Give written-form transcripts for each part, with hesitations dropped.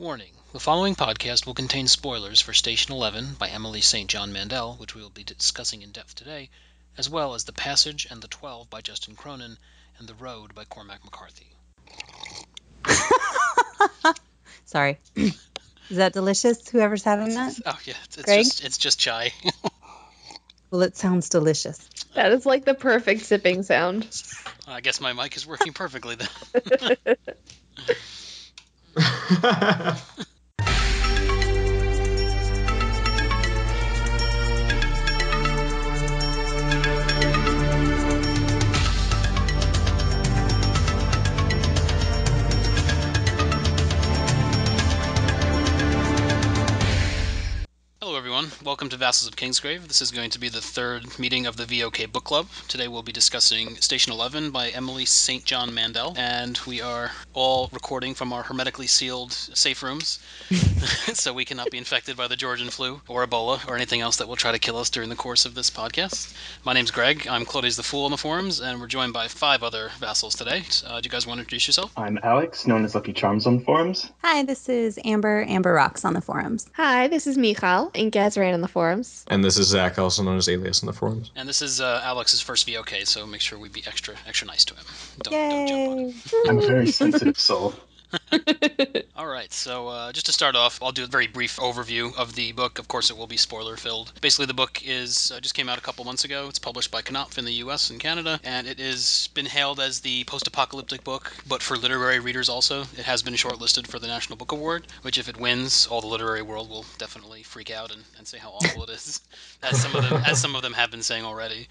Warning. The following podcast will contain spoilers for Station 11 by Emily St. John Mandel, which we will be discussing in depth today, as well as The Passage and The 12 by Justin Cronin, and The Road by Cormac McCarthy. Sorry. Is that delicious, whoever's having that? Oh, yeah. Greg? It's just chai. Well, it sounds delicious. That is like the perfect sipping sound. I guess my mic is working perfectly then. Hello everyone, welcome to Vassals of Kingsgrave. This is going to be the third meeting of the VOK Book Club. Today we'll be discussing Station 11 by Emily St. John Mandel, and we are all recording from our hermetically sealed safe rooms, so we cannot be infected by the Georgian flu, or Ebola, or anything else that will try to kill us during the course of this podcast. My name's Greg, I'm claudiusthefool on the forums, and we're joined by 5 other Vassals today. Do you guys want to introduce yourself? I'm Alex, known as LuckyCharms on the forums. Hi, this is amberrocks on the forums. Hi, this is Michal, inkasrain on the forums. And this is Zach, also known as Alias in the forums. And this is Alex's first VOK, so make sure we be extra nice to him. Don't jump on him. I'm a very sensitive soul. All right, so just to start off, I'll do a very brief overview of the book. Of course, it will be spoiler-filled. Basically, the book just came out a couple months ago. It's published by Knopf in the U.S. and Canada, and it has been hailed as the post-apocalyptic book, but for literary readers also. It has been shortlisted for the National Book Award, which if it wins, all the literary world will definitely freak out and say how awful it is, as some of them have been saying already.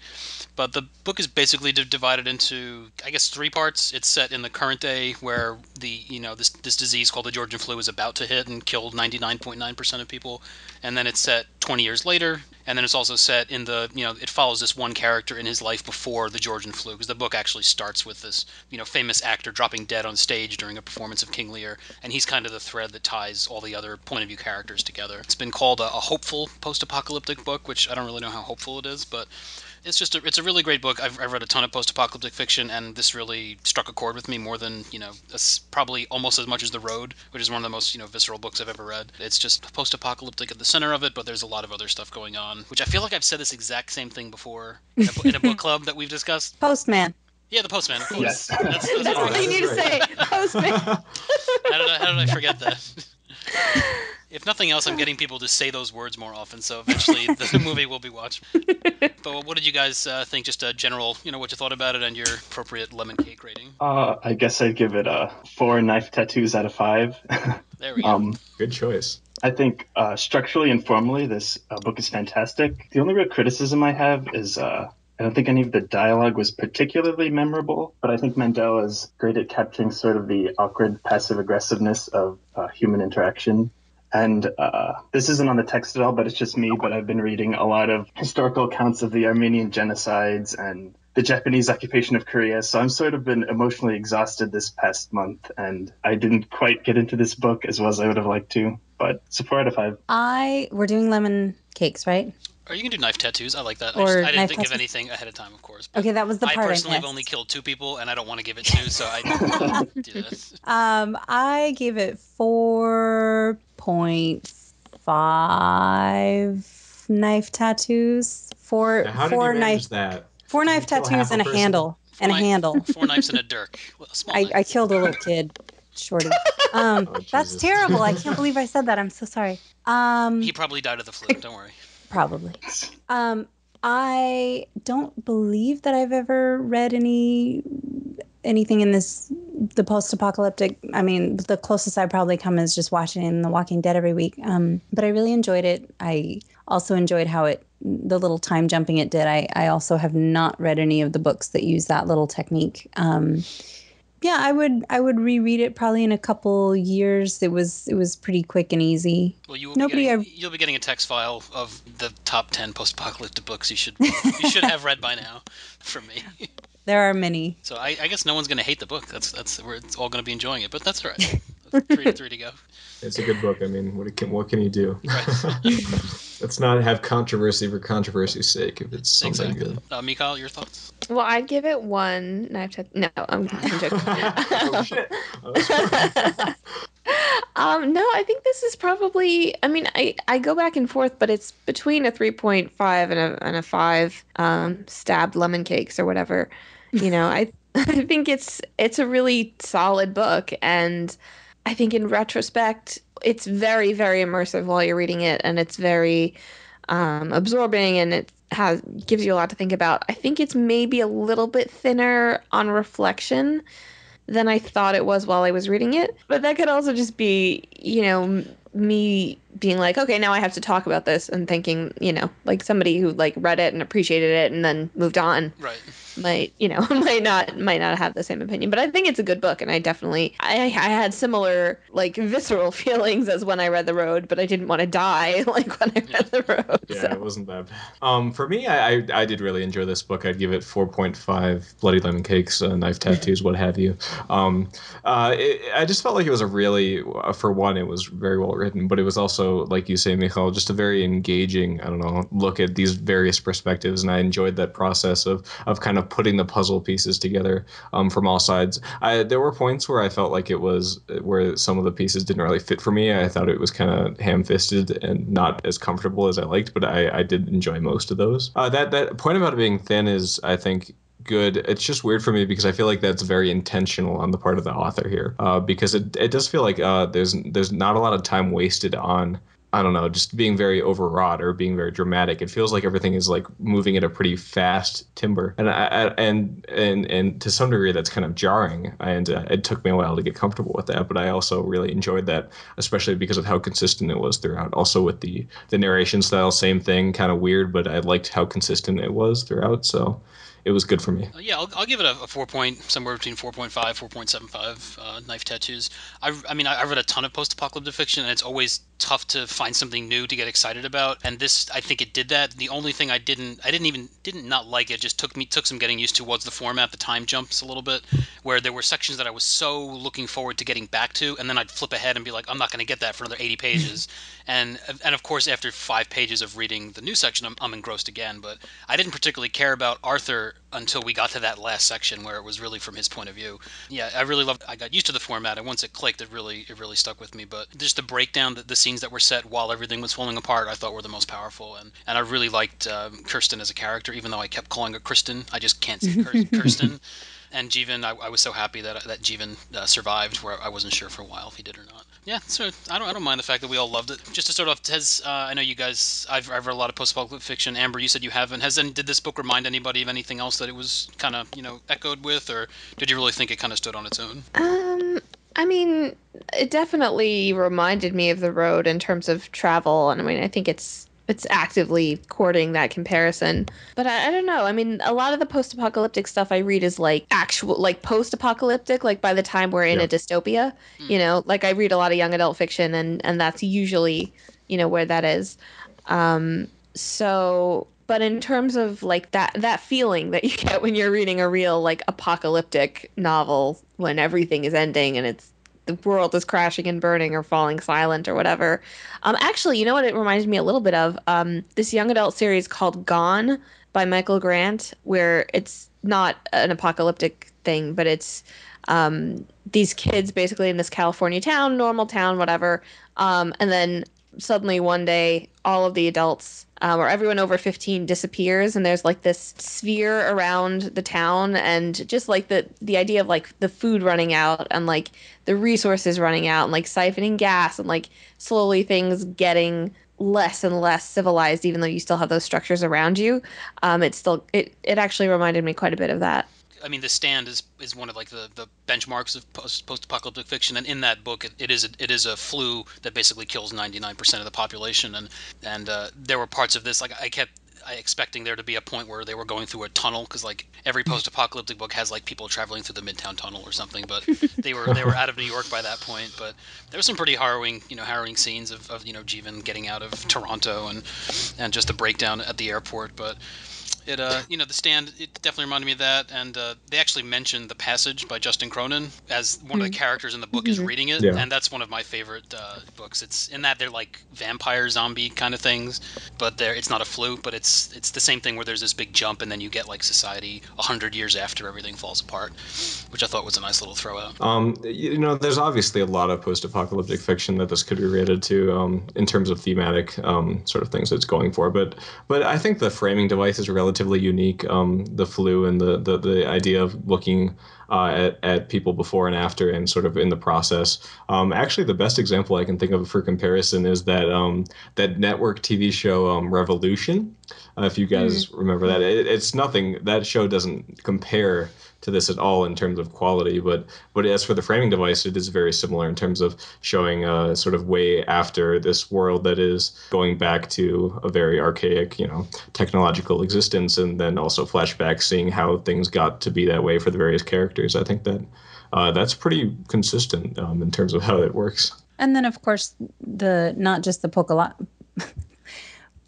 But the book is basically divided into, I guess, 3 parts. It's set in the current day where this disease called the Georgian flu is about to hit and killed 99.9% of people, and then it's set 20 years later, and then it's also set in it follows this one character in his life before the Georgian flu, because the book actually starts with this, famous actor dropping dead on stage during a performance of King Lear, and he's kind of the thread that ties all the other point of view characters together. It's been called a hopeful post-apocalyptic book, which I don't really know how hopeful it is, but it's a really great book. I've read a ton of post-apocalyptic fiction, and this really struck a chord with me more than, probably almost as much as The Road, which is one of the most, visceral books I've ever read. It's just post-apocalyptic at the center of it, but there's a lot of other stuff going on, which I feel like I've said this exact same thing before in a book club that we've discussed. Postman. Yeah, the Postman, of course. Yes. That's what you need to say. Postman. How did I forget that? If nothing else, I'm getting people to say those words more often, so eventually the movie will be watched. But what did you guys think? Just a general, what you thought about it and your appropriate lemon cake rating? I guess I'd give it 4 knife tattoos out of 5. There we go. Good choice. I think structurally and formally, this book is fantastic. The only real criticism I have is I don't think any of the dialogue was particularly memorable, but I think Mandel is great at capturing sort of the awkward passive aggressiveness of human interaction. And this isn't on the text at all, but it's just me. But I've been reading a lot of historical accounts of the Armenian genocides and the Japanese occupation of Korea. So I've sort of been emotionally exhausted this past month, and I didn't quite get into this book as well as I would have liked to. But it's a 4 out of 5. We're doing lemon cakes, right? Or you can do knife tattoos. I like that. Or I didn't think tattoos. of anything ahead of time, of course. Okay, that was the part I personally have missed. only killed 2 people, and I don't want to give it 2, so I didn't do this. I gave it 4.5 knife tattoos. Now, how did you manage that? 4 knife Did you kill tattoos half a and a person? handle. 4 knives and a dirk. Well, a small knife. I killed a little kid. Shorty. That's Jesus. terrible. I can't believe I said that. I'm so sorry. He probably died of the flu. Don't worry. Probably. I don't believe that I've ever read anything in the post-apocalyptic. I mean, the closest I probably come is just watching The Walking Dead every week. But I really enjoyed it. I also enjoyed how the little time jumping it did. I also have not read any of the books that use that little technique. Yeah, I would reread it probably in a couple years. It was pretty quick and easy. Well, you'll be getting a text file of the top 10 post-apocalyptic books you should have read by now from me. There are many. So I guess no one's going to hate the book. That's we're all going to be enjoying it, but that's all right. 3 to go. It's a good book. I mean, what can you do? Right. Let's not have controversy for controversy's sake if it's something Exactly. good. Michal, your thoughts? Well, I'd give it 1 knife tattoo. No, I'm joking. Oh, shit. Oh, that's No, I think this is probably, I mean, I go back and forth, but it's between a 3.5 and a 5 stabbed lemon cakes or whatever. I I think it's a really solid book, and I think in retrospect it's very, very immersive while you're reading it, and it's very absorbing, and it has gives you a lot to think about. I think it's maybe a little bit thinner on reflection than I thought it was while I was reading it. But that could also just be, me being like, okay, now I have to talk about this and thinking, like somebody who like read it and appreciated it and then moved on Right. might, might not have the same opinion. But I think it's a good book, and I had similar like visceral feelings as when I read The Road, but I didn't want to die like when I read The Road. Yeah, So. it wasn't that bad. For me, I did really enjoy this book. I'd give it 4.5 bloody lemon cakes, knife tattoos, what have you. I just felt like it was a really, for one, it was very well written, but it was also, like you say, Michal, just a very engaging, I don't know, look at these various perspectives, and I enjoyed that process of kind of putting the puzzle pieces together from all sides. There were points where I felt like it was where some of the pieces didn't really fit for me. I thought it was kind of ham-fisted and not as comfortable as I liked, but I did enjoy most of those. That point about it being thin is, I think, good. It's just weird for me because I feel like that's very intentional on the part of the author here, because it does feel like there's not a lot of time wasted on, I don't know, just being very overwrought or being very dramatic. It feels like everything is like moving at a pretty fast timber, and to some degree that's kind of jarring. And it took me a while to get comfortable with that, but I also really enjoyed that, especially because of how consistent it was throughout. Also with the narration style, same thing, kind of weird, but I liked how consistent it was throughout. So it was good for me. Yeah, I'll give it a 4 point, somewhere between 4.5, 4.75, knife tattoos. I read a ton of post-apocalyptic fiction, and it's always tough to find something new to get excited about. And this, I think it did that. The only thing I didn't not like, it just took some getting used to, was the format, the time jumps a little bit, where there were sections that I was so looking forward to getting back to, and then I'd flip ahead and be like, I'm not going to get that for another 80 pages. and of course, after 5 pages of reading the new section, I'm engrossed again. But I didn't particularly care about Arthur until we got to that last section where it was really from his point of view. Yeah, I really loved. I got used to the format, and once it clicked, it really stuck with me. But just the breakdown, the scenes that were set while everything was falling apart, I thought were the most powerful. And I really liked Kirsten as a character, even though I kept calling her Kristen. I just can't say Kirsten. And Jeevan, I was so happy that Jeevan survived, where I wasn't sure for a while if he did or not. Yeah, so I don't mind the fact that we all loved it. Just to start off, Tez, I know you guys. I've read a lot of post-apocalyptic fiction. Amber, you said you haven't. Did this book remind anybody of anything else that it was kind of echoed with, or did you really think it kind of stood on its own? I mean, it definitely reminded me of The Road in terms of travel, and I mean, I think it's actively courting that comparison. But I don't know. I mean, a lot of the post-apocalyptic stuff I read is like actual, like post-apocalyptic, like by the time we're in a dystopia. Like I read a lot of young adult fiction, and that's usually, where that is. So, but in terms of like that feeling that you get when you're reading a real like apocalyptic novel, when everything is ending and the world is crashing and burning or falling silent or whatever. Actually, you know what it reminds me a little bit of? This young adult series called Gone by Michael Grant, where it's not an apocalyptic thing, but it's these kids basically in this California town, normal town, whatever. And then suddenly one day, all of the adults or everyone over 15 disappears, and there's like this sphere around the town, and just like the idea of like the food running out and like the resources running out and like siphoning gas and like slowly things getting less and less civilized, even though you still have those structures around you. It actually reminded me quite a bit of that. I mean, The Stand is one of like the benchmarks of post-apocalyptic fiction, and in that book, it is a flu that basically kills 99% of the population, and there were parts of this like I kept expecting there to be a point where they were going through a tunnel, because like every post-apocalyptic book has like people traveling through the Midtown Tunnel or something, but they were out of New York by that point. But there were some pretty harrowing scenes of Jeevan getting out of Toronto and just the breakdown at the airport. But It The Stand, it definitely reminded me of that, and they actually mentioned The Passage by Justin Cronin as one of the characters in the book is reading it, Yeah. and that's one of my favorite books. It's in that they're like vampire zombie kind of things, but it's not a flu, but it's the same thing where there's this big jump, and then you get like society 100 years after everything falls apart, which I thought was a nice little throw out. There's obviously a lot of post-apocalyptic fiction that this could be rated to, in terms of thematic sort of things it's going for. But I think the framing device is relatively unique. The flu and the idea of looking at people before and after and sort of in the process. Actually, the best example I can think of for comparison is that network TV show Revolution. If you guys remember that, it's nothing. That show doesn't compare to this at all in terms of quality, but as for the framing device, it is very similar in terms of showing sort of way after this world that is going back to a very archaic, technological existence, and then also flashbacks seeing how things got to be that way for the various characters. I think that that's pretty consistent in terms of how it works. And then, of course, not just the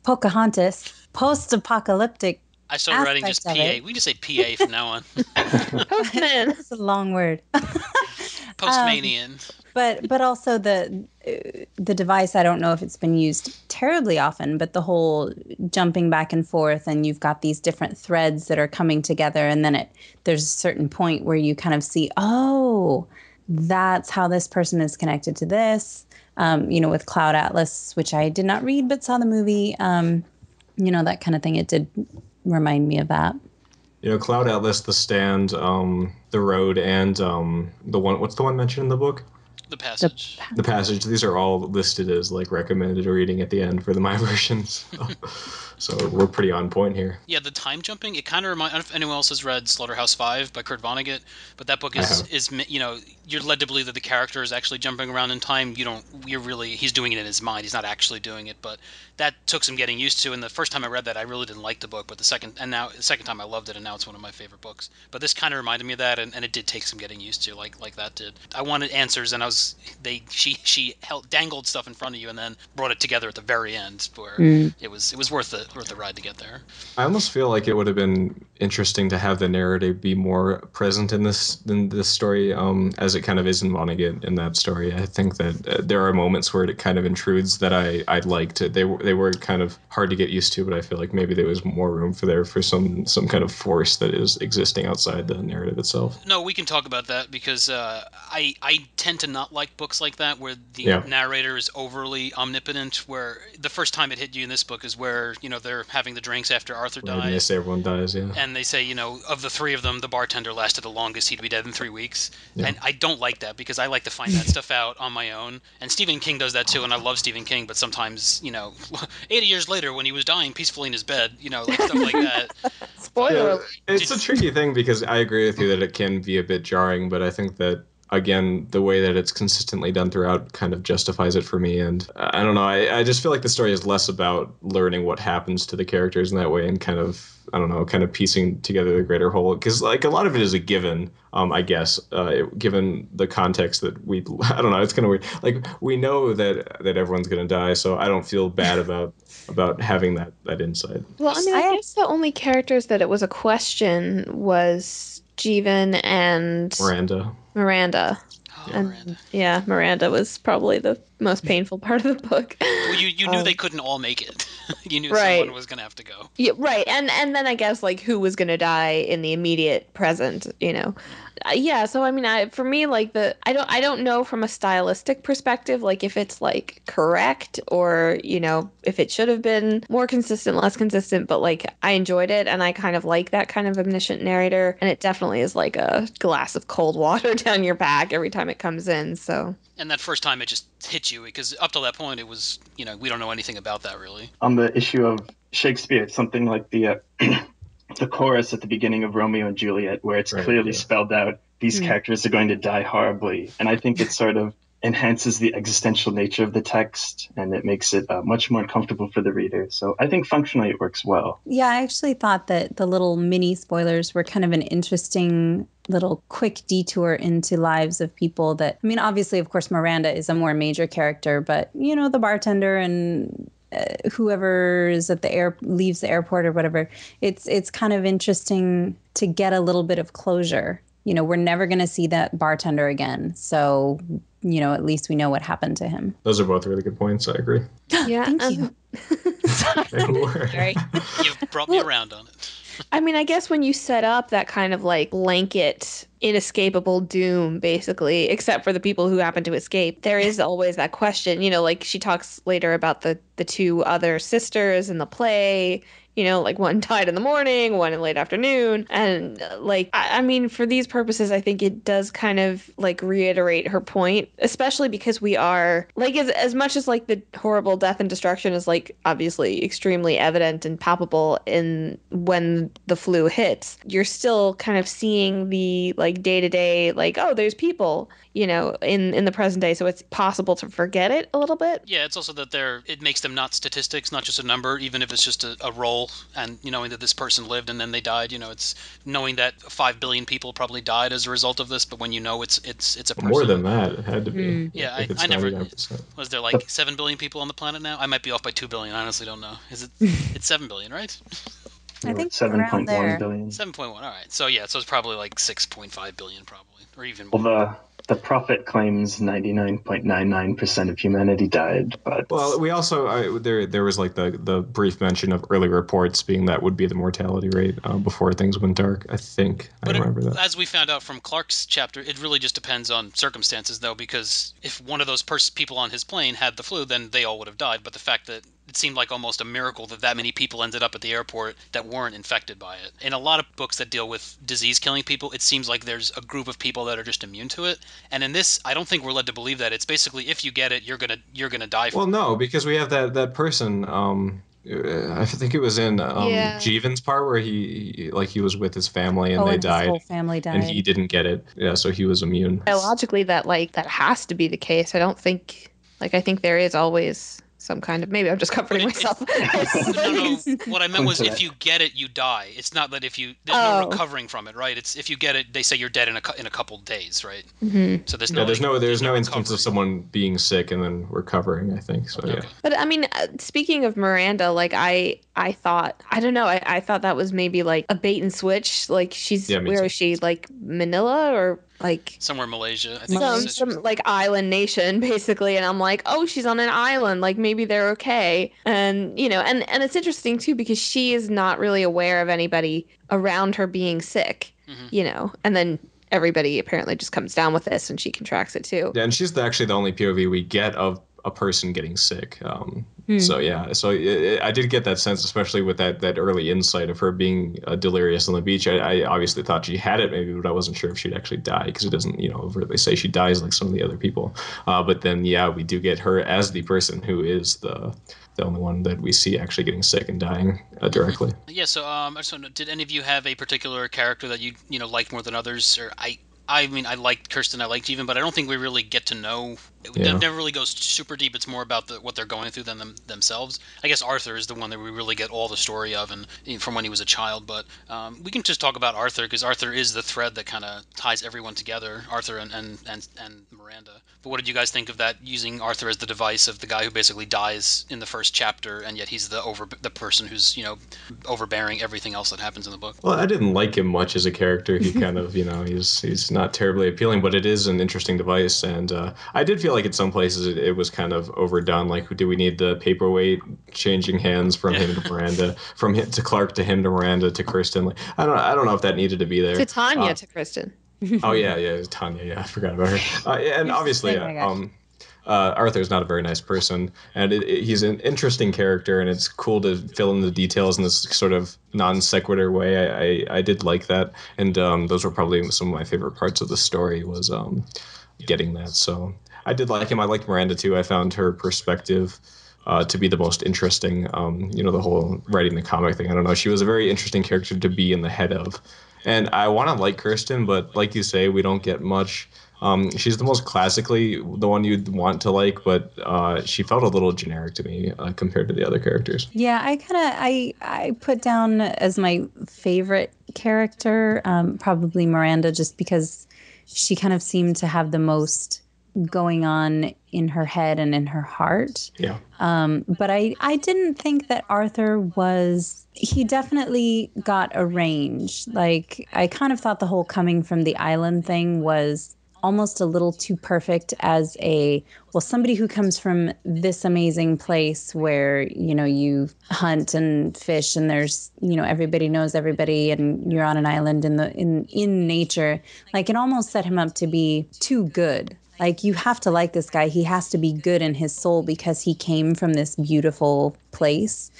Pocahontas post-apocalyptic. I started writing just PA. We can just say PA from now on. Postman. It's a long word. Postmanian. But also the device, I don't know if it's been used terribly often, but the whole jumping back and forth, and you've got these different threads that are coming together, and then there's a certain point where you kind of see, oh, that's how this person is connected to this. With Cloud Atlas, which I did not read but saw the movie, that kind of thing. It did remind me of that. Cloud Atlas, The Stand, The Road, and the one. What's the one mentioned in the book? The Passage. The Passage. These are all listed as like recommended reading at the end for the my versions. So we're pretty on point here. Yeah, the time jumping, it kind of reminds. I don't know if anyone else has read Slaughterhouse-Five by Kurt Vonnegut, but that book is you're led to believe that the character is actually jumping around in time. He's doing it in his mind. He's not actually doing it, but that took some getting used to. And the first time I read that, I really didn't like the book, but the second time I loved it, and now it's one of my favorite books. But this kind of reminded me of that, and it did take some getting used to, like that did. I wanted answers, and she dangled stuff in front of you, and then brought it together at the very end, where it was worth the ride to get there. I almost feel like it would have been interesting to have the narrative be more present in this story, as it kind of is in Vonnegut in that story. I think that there are moments where it kind of intrudes that I'd like to. They were kind of hard to get used to, but I feel like maybe there was more room for some kind of force that is existing outside the narrative itself. No, we can talk about that because I tend to not like books like that where the narrator is overly omnipotent. Where the first time it hit you in this book is where they're having the drinks after Arthur dies. And they say everyone dies, yeah. And they say, of the three of them, the bartender lasted the longest. He'd be dead in 3 weeks. Yeah. And I don't like that because I like to find that stuff out on my own. And Stephen King does that too, and I love Stephen King, but sometimes, 80 years later when he was dying peacefully in his bed, like stuff like that. Spoiler. It's a tricky thing because I agree with you that it can be a bit jarring, but I think that again, the way that it's consistently done throughout kind of justifies it for me. And I don't know, I just feel like the story is less about learning what happens to the characters in that way and kind of, I don't know, kind of piecing together the greater whole. Because like a lot of it is a given, I guess, given the context that I don't know, it's kind of weird. Like we know that everyone's going to die, so I don't feel bad about having that insight. Well, I mean, I guess the only characters that it was a question was Jeevan and Miranda. Oh, and Miranda. Yeah, Miranda was probably the most painful part of the book. Well, you knew they couldn't all make it. You knew right. Someone was going to have to go. Yeah, right. And then I guess like who was going to die in the immediate present, Yeah, so I mean, for me, like I don't know from a stylistic perspective, like if it's like correct or if it should have been more consistent, less consistent. But like I enjoyed it, and I kind of like that kind of omniscient narrator, and it definitely is like a glass of cold water down your back every time it comes in. So. And that first time it just hit you because up to that point it was we don't know anything about that really. On the issue of Shakespeare, it's something like the the chorus at the beginning of Romeo and Juliet, where it's clearly spelled out these characters are going to die horribly. And I think it sort of enhances the existential nature of the text, and it makes it much more comfortable for the reader. So I think functionally it works well. Yeah, I actually thought that the little mini spoilers were kind of an interesting little quick detour into lives of people that, I mean, obviously, of course, Miranda is a more major character, but, the bartender and whoever is at the leaves the airport or whatever, it's kind of interesting to get a little bit of closure. We're never going to see that bartender again. So, at least we know what happened to him. Those are both really good points. I agree. Yeah. Thank you. Sorry. You've brought me around on it. I mean, I guess when you set up that kind of like blanket, inescapable doom, basically, except for the people who happen to escape, there is always that question. Like she talks later about the two other sisters in the play. Like one died in the morning, one in late afternoon. And like, I mean, for these purposes, I think it does kind of like reiterate her point, especially because we are like, as much as like the horrible death and destruction is like obviously extremely evident and palpable in when the flu hits, you're still kind of seeing the like day to day, like, oh, there's people, in the present day. So it's possible to forget it a little bit. Yeah, it's also that it makes them not statistics, not just a number, even if it's just a roll, and knowing that this person lived and then they died. It's knowing that 5 billion people probably died as a result of this, but when it's a person. More than that, it had to be. Yeah, If it's I never. 99%. Was there like 7 billion people on the planet now? I might be off by 2 billion. I honestly don't know. Is it? It's 7 billion, right? I think 7.1 billion. 7.1. All right. So yeah, so it's probably like 6.5 billion, probably, or even more. Well, the prophet claims 99.99% of humanity died, but well, we also there was like the brief mention of early reports being that would be the mortality rate before things went dark. I think I remember that. As we found out from Clark's chapter, it really just depends on circumstances, though, because if one of those people on his plane had the flu, then they all would have died. But the fact that it seemed like almost a miracle that many people ended up at the airport that weren't infected by it. In a lot of books that deal with disease killing people, it seems like there's a group of people that are just immune to it. And in this, I don't think we're led to believe that. It's basically, if you get it, you're gonna die from it. Well, no, because we have that person. I think it was in Jeevan's part where he was with his family and they died. His whole family died. And he didn't get it. Yeah, so he was immune. Biologically, that has to be the case. I don't think. I think there is always some kind of, maybe I'm just comforting myself. No. What I meant was if you get it, you die. It's not that there's no recovering from it, right? It's if you get it, they say you're dead in a couple days, right? Mm-hmm. So there's no instance of someone being sick and then recovering, I think. So yeah. But I mean, speaking of Miranda, I thought, I don't know, I thought that was maybe like a bait and switch. Like where is she? Like Manila or like somewhere in Malaysia, I think. Some like island nation basically, and I'm like, oh, she's on an island, like maybe they're okay. And and it's interesting too because she is not really aware of anybody around her being sick, and then everybody apparently just comes down with this and she contracts it too. Yeah, and she's actually the only POV we get of a person getting sick. So yeah, I did get that sense, especially with that early insight of her being delirious on the beach. I obviously thought she had it maybe, but I wasn't sure if she'd actually die because it doesn't, overtly say she dies like some of the other people. But then, yeah, we do get her as the person who is the only one that we see actually getting sick and dying directly. Yeah. So I just want to know, did any of you have a particular character that you liked more than others? Or I mean, I liked Kirsten, I liked Jeevan, but I don't think we really get to know. It never really goes super deep. It's more about what they're going through than themselves. I guess Arthur is the one that we really get all the story of, and from when he was a child. But we can just talk about Arthur because Arthur is the thread that kind of ties everyone together. Arthur and Miranda. But what did you guys think of that? Using Arthur as the device of the guy who basically dies in the first chapter, and yet he's the person who's overbearing everything else that happens in the book. Well, I didn't like him much as a character. He kind of he's not terribly appealing, but it is an interesting device, and I did feel like at some places it was kind of overdone. Like, do we need the paperweight changing hands from him to Miranda, from him to Clark to him to Miranda to Kirsten? Like, I don't know if that needed to be there. To Tanya to Kristen. Oh yeah, Tanya. Yeah, I forgot about her. And obviously, Arthur's not a very nice person, and he's an interesting character, and it's cool to fill in the details in this sort of non sequitur way. I did like that, and those were probably some of my favorite parts of the story was getting that. So I did like him. I liked Miranda too. I found her perspective to be the most interesting. The whole writing the comic thing. I don't know. She was a very interesting character to be in the head of. And I want to like Kirsten, but like you say, we don't get much. She's the most classically the one you'd want to like, but she felt a little generic to me compared to the other characters. Yeah, I put down as my favorite character probably Miranda, just because she kind of seemed to have the most going on in her head and in her heart. Yeah. But I didn't think that Arthur was, he definitely got a range. Like, I kind of thought the whole coming from the island thing was almost a little too perfect as somebody who comes from this amazing place where, you hunt and fish and there's, everybody knows everybody and you're on an island in nature. Like, it almost set him up to be too good. Like, you have to like this guy. He has to be good in his soul because he came from this beautiful place.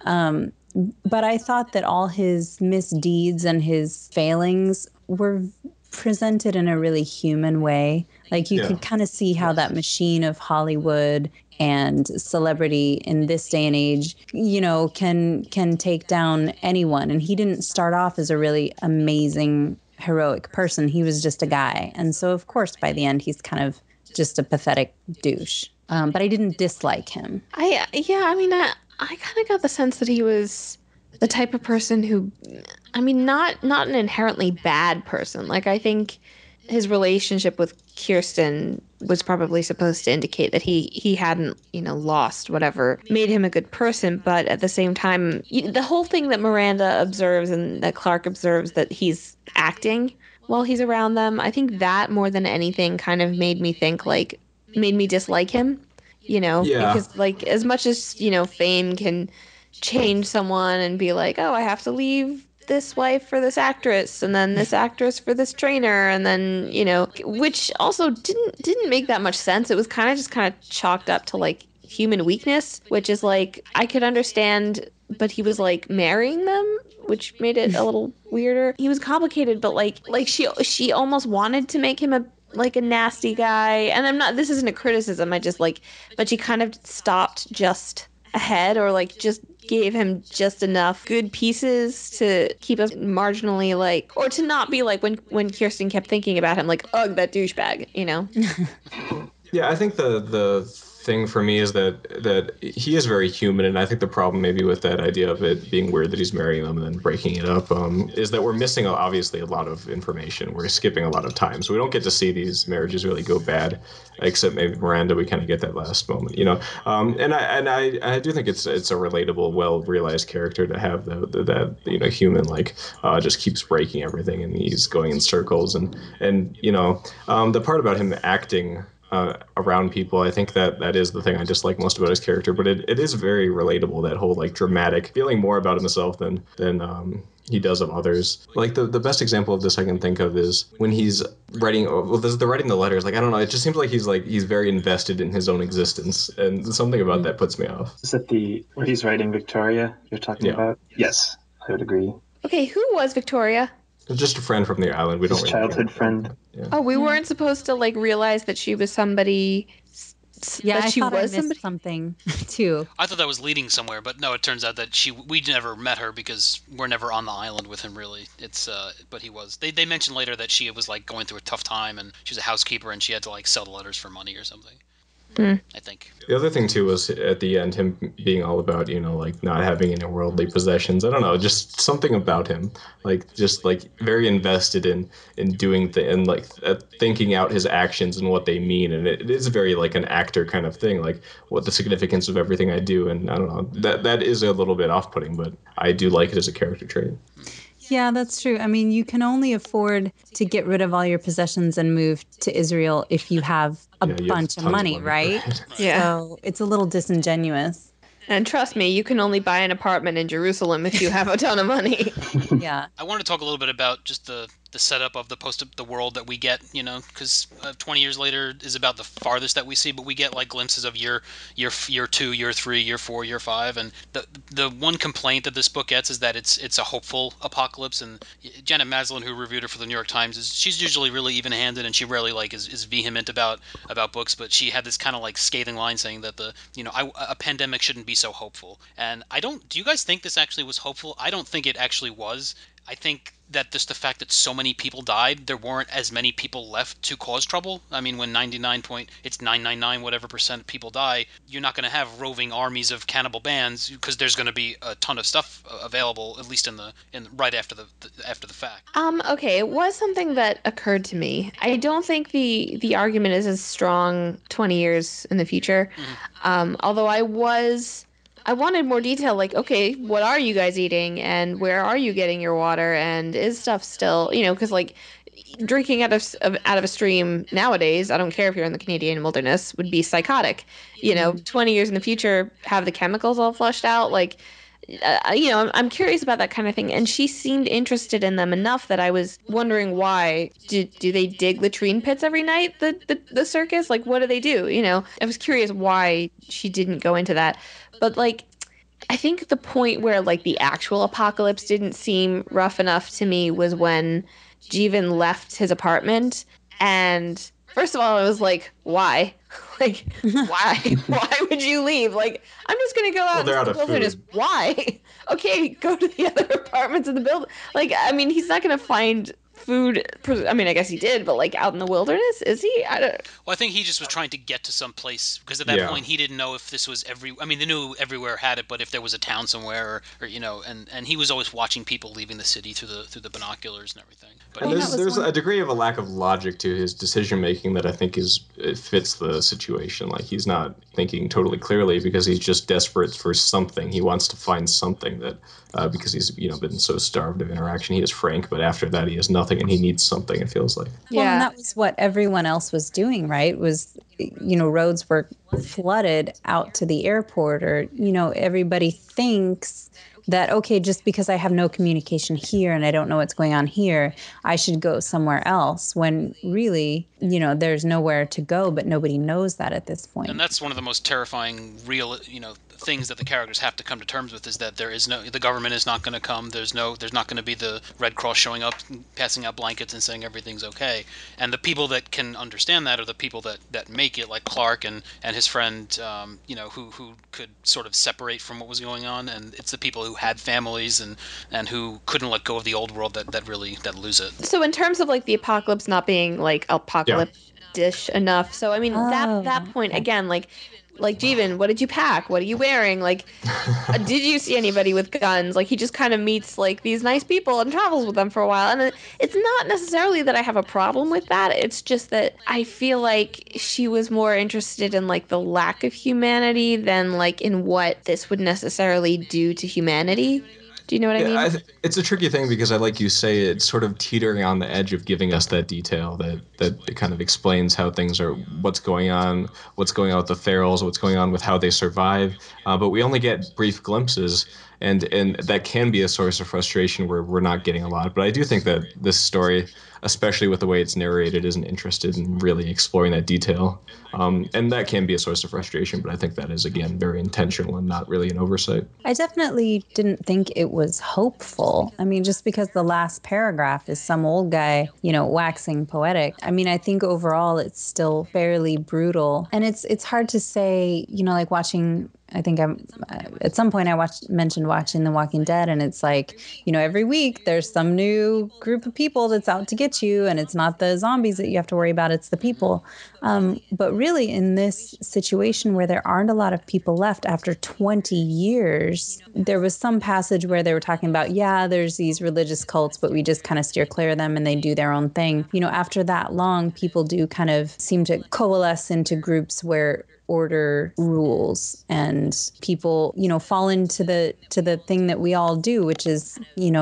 But I thought that all his misdeeds and his failings were presented in a really human way. Like, you could kind of see how that machine of Hollywood and celebrity in this day and age, can take down anyone. And he didn't start off as a really amazing, heroic person. He was just a guy. And so, of course, by the end, he's kind of just a pathetic douche. But I didn't dislike him. I kind of got the sense that he was the type of person who, not an inherently bad person. Like, I think his relationship with Kirsten was probably supposed to indicate that he hadn't, lost whatever made him a good person. But at the same time, the whole thing that Miranda observes and that Clark observes, that he's acting while he's around them, I think that more than anything kind of made me dislike him, because, like, as much as, fame can change someone and be like, oh, I have to leave this wife for this actress and then this actress for this trainer, and then, which also didn't make that much sense. It was kind of chalked up to, like, human weakness, which is, like, I could understand, but he was, like, marrying them, which made it a little weirder. He was complicated, but like she almost wanted to make him a nasty guy. And this isn't a criticism, but she kind of stopped just ahead, or like just gave him just enough good pieces to keep us marginally, like, or to not be like when Kirsten kept thinking about him, like, ugh, that douchebag, Yeah, I think the thing for me is that he is very human, and I think the problem maybe with that idea of it being weird that he's marrying them and then breaking it up is that we're missing obviously a lot of information. We're skipping a lot of time, so we don't get to see these marriages really go bad, except maybe Miranda. We kind of get that last moment, And I do think it's a relatable, well realized character to have that human, like, just keeps breaking everything and he's going in circles, and the part about him acting around people, I think that is the thing I dislike most about his character. But it is very relatable, that whole, like, dramatic feeling more about himself than he does of others. Like, the best example of this I can think of is when he's writing. Well, the writing the letters. Like, I don't know. It just seems like he's very invested in his own existence, and something about that puts me off. Is that where he's writing Victoria you're talking about? Yes, I would agree. Okay, who was Victoria? Just a friend from the island. We don't His really childhood friend. Yeah. Oh, we weren't supposed to, like, realize that she was somebody. Yeah, that she I was missed something too. I thought that was leading somewhere, but no, it turns out that we never met her because we're never on the island with him, really. But he was. They mentioned later that she was, like, going through a tough time, and she was a housekeeper, and she had to, like, sell the letters for money or something. I think. The other thing too was at the end him being all about, like, not having any worldly possessions. I don't know, just something about him, like, just, like, very invested in doing and, like, thinking out his actions and what they mean, and it is very, like, an actor kind of thing, like, what the significance of everything I do, and I don't know, that is a little bit off-putting, but I do like it as a character trait. Yeah, that's true. I mean, you can only afford to get rid of all your possessions and move to Israel if you have a bunch of money, right? Yeah. So it's a little disingenuous. And trust me, you can only buy an apartment in Jerusalem if you have a ton of money. Yeah. I want to talk a little bit about just the setup of the world that we get, because 20 years later is about the farthest that we see, but we get, like, glimpses of year 2, year 3, year 4, year 5, and the one complaint that this book gets is that it's a hopeful apocalypse. And Janet Maslin, who reviewed it for the New York Times, she's usually really even-handed, and she rarely, like, is vehement about books, but she had this kind of, like, scathing line saying that a pandemic shouldn't be so hopeful. And do you guys think this actually was hopeful? I don't think it actually was. I think that just the fact that so many people died, there weren't as many people left to cause trouble. I mean, when 999 whatever percent of people die, you're not going to have roving armies of cannibal bands because there's going to be a ton of stuff available, at least in right after after the fact. Okay, it was something that occurred to me. I don't think the argument is as strong 20 years in the future. Although I wanted more detail, like, okay, what are you guys eating and where are you getting your water and is stuff still, because like drinking out of a stream nowadays, I don't care if you're in the Canadian wilderness, would be psychotic. 20 years in the future, have the chemicals all flushed out, like I'm curious about that kind of thing. And she seemed interested in them enough that I was wondering why. Do they dig latrine pits every night, the circus? Like, what do they do? I was curious why she didn't go into that. But, like, I think the point where, like, the actual apocalypse didn't seem rough enough to me was when Jeevan left his apartment. And first of all, I was like, why? Like, why? Why would you leave? Like, I'm just gonna go out they're out into of the wilderness. food. Why? Okay, go to the other apartments in the building. Like, I mean, he's not gonna find food. I mean, I guess he did, but like out in the wilderness, is he? I don't. Well, I think he just was trying to get to some place because at that point he didn't know if this was I mean, they knew everywhere had it, but if there was a town somewhere, or and he was always watching people leaving the city through the binoculars and everything. But And there's a degree of a lack of logic to his decision making that I think it fits the situation. Like, he's not thinking totally clearly because he's just desperate for something. He wants to find something that because he's been so starved of interaction. He is frank, but after that he has nothing, and he needs something. It feels like. Well, and that was what everyone else was doing, right? Was, roads were flooded out to the airport, or, everybody thinks that, okay, just because I have no communication here and I don't know what's going on here, I should go somewhere else, when really, there's nowhere to go, but nobody knows that at this point. And that's one of the most terrifying real, things that the characters have to come to terms with, is that the government is not going to come. There's not going to be the Red Cross showing up, passing out blankets and saying everything's okay. And the people that can understand that are the people that make it, like Clark and his friend, who could sort of separate from what was going on. And it's the people who had families and who couldn't let go of the old world that really lose it. So in terms of like the apocalypse not being like apocalyptic enough, so I mean that point again, like Jeevan, what did you pack? What are you wearing? Like, did you see anybody with guns? Like, he just kind of meets like these nice people and travels with them for a while. And it's not necessarily that I have a problem with that. It's just that I feel like she was more interested in like the lack of humanity than like in what this would necessarily do to humanity. Do you know what I mean? It's a tricky thing because, like you say, it's sort of teetering on the edge of giving us that detail that it kind of explains how things are, what's going on with the ferals, what's going on with how they survive. But we only get brief glimpses, and that can be a source of frustration where we're not getting a lot. But I do think that this story, especially with the way it's narrated, isn't interested in really exploring that detail. And that can be a source of frustration, but I think that is, again, very intentional and not really an oversight. I definitely didn't think it was hopeful. I mean, just because the last paragraph is some old guy, waxing poetic. I mean, I think overall it's still fairly brutal. And it's hard to say, like watching, I think at some point I mentioned watching The Walking Dead, and it's like, every week there's some new group of people that's out to get you, and it's not the zombies that you have to worry about, it's the people. But really in this situation where there aren't a lot of people left after 20 years, there was some passage where they were talking about, there's these religious cults, but we just kind of steer clear of them and they do their own thing. After that long, people do kind of seem to coalesce into groups where order rules, and people, fall into the thing that we all do, which is,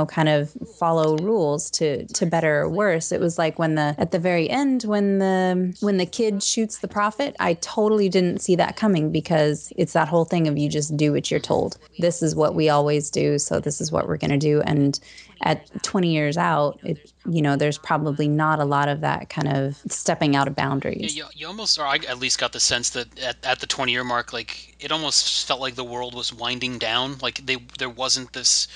kind of follow rules to better or worse. It was like at the very end, when the kid shoots the prophet, I totally didn't see that coming, because it's that whole thing of you just do what you're told. This is what we always do, so this is what we're going to do. And at 20 years out, there's probably not a lot of that kind of stepping out of boundaries. Yeah, you almost, or I at least got the sense that at the 20-year mark, like, it almost felt like the world was winding down. Like, there wasn't this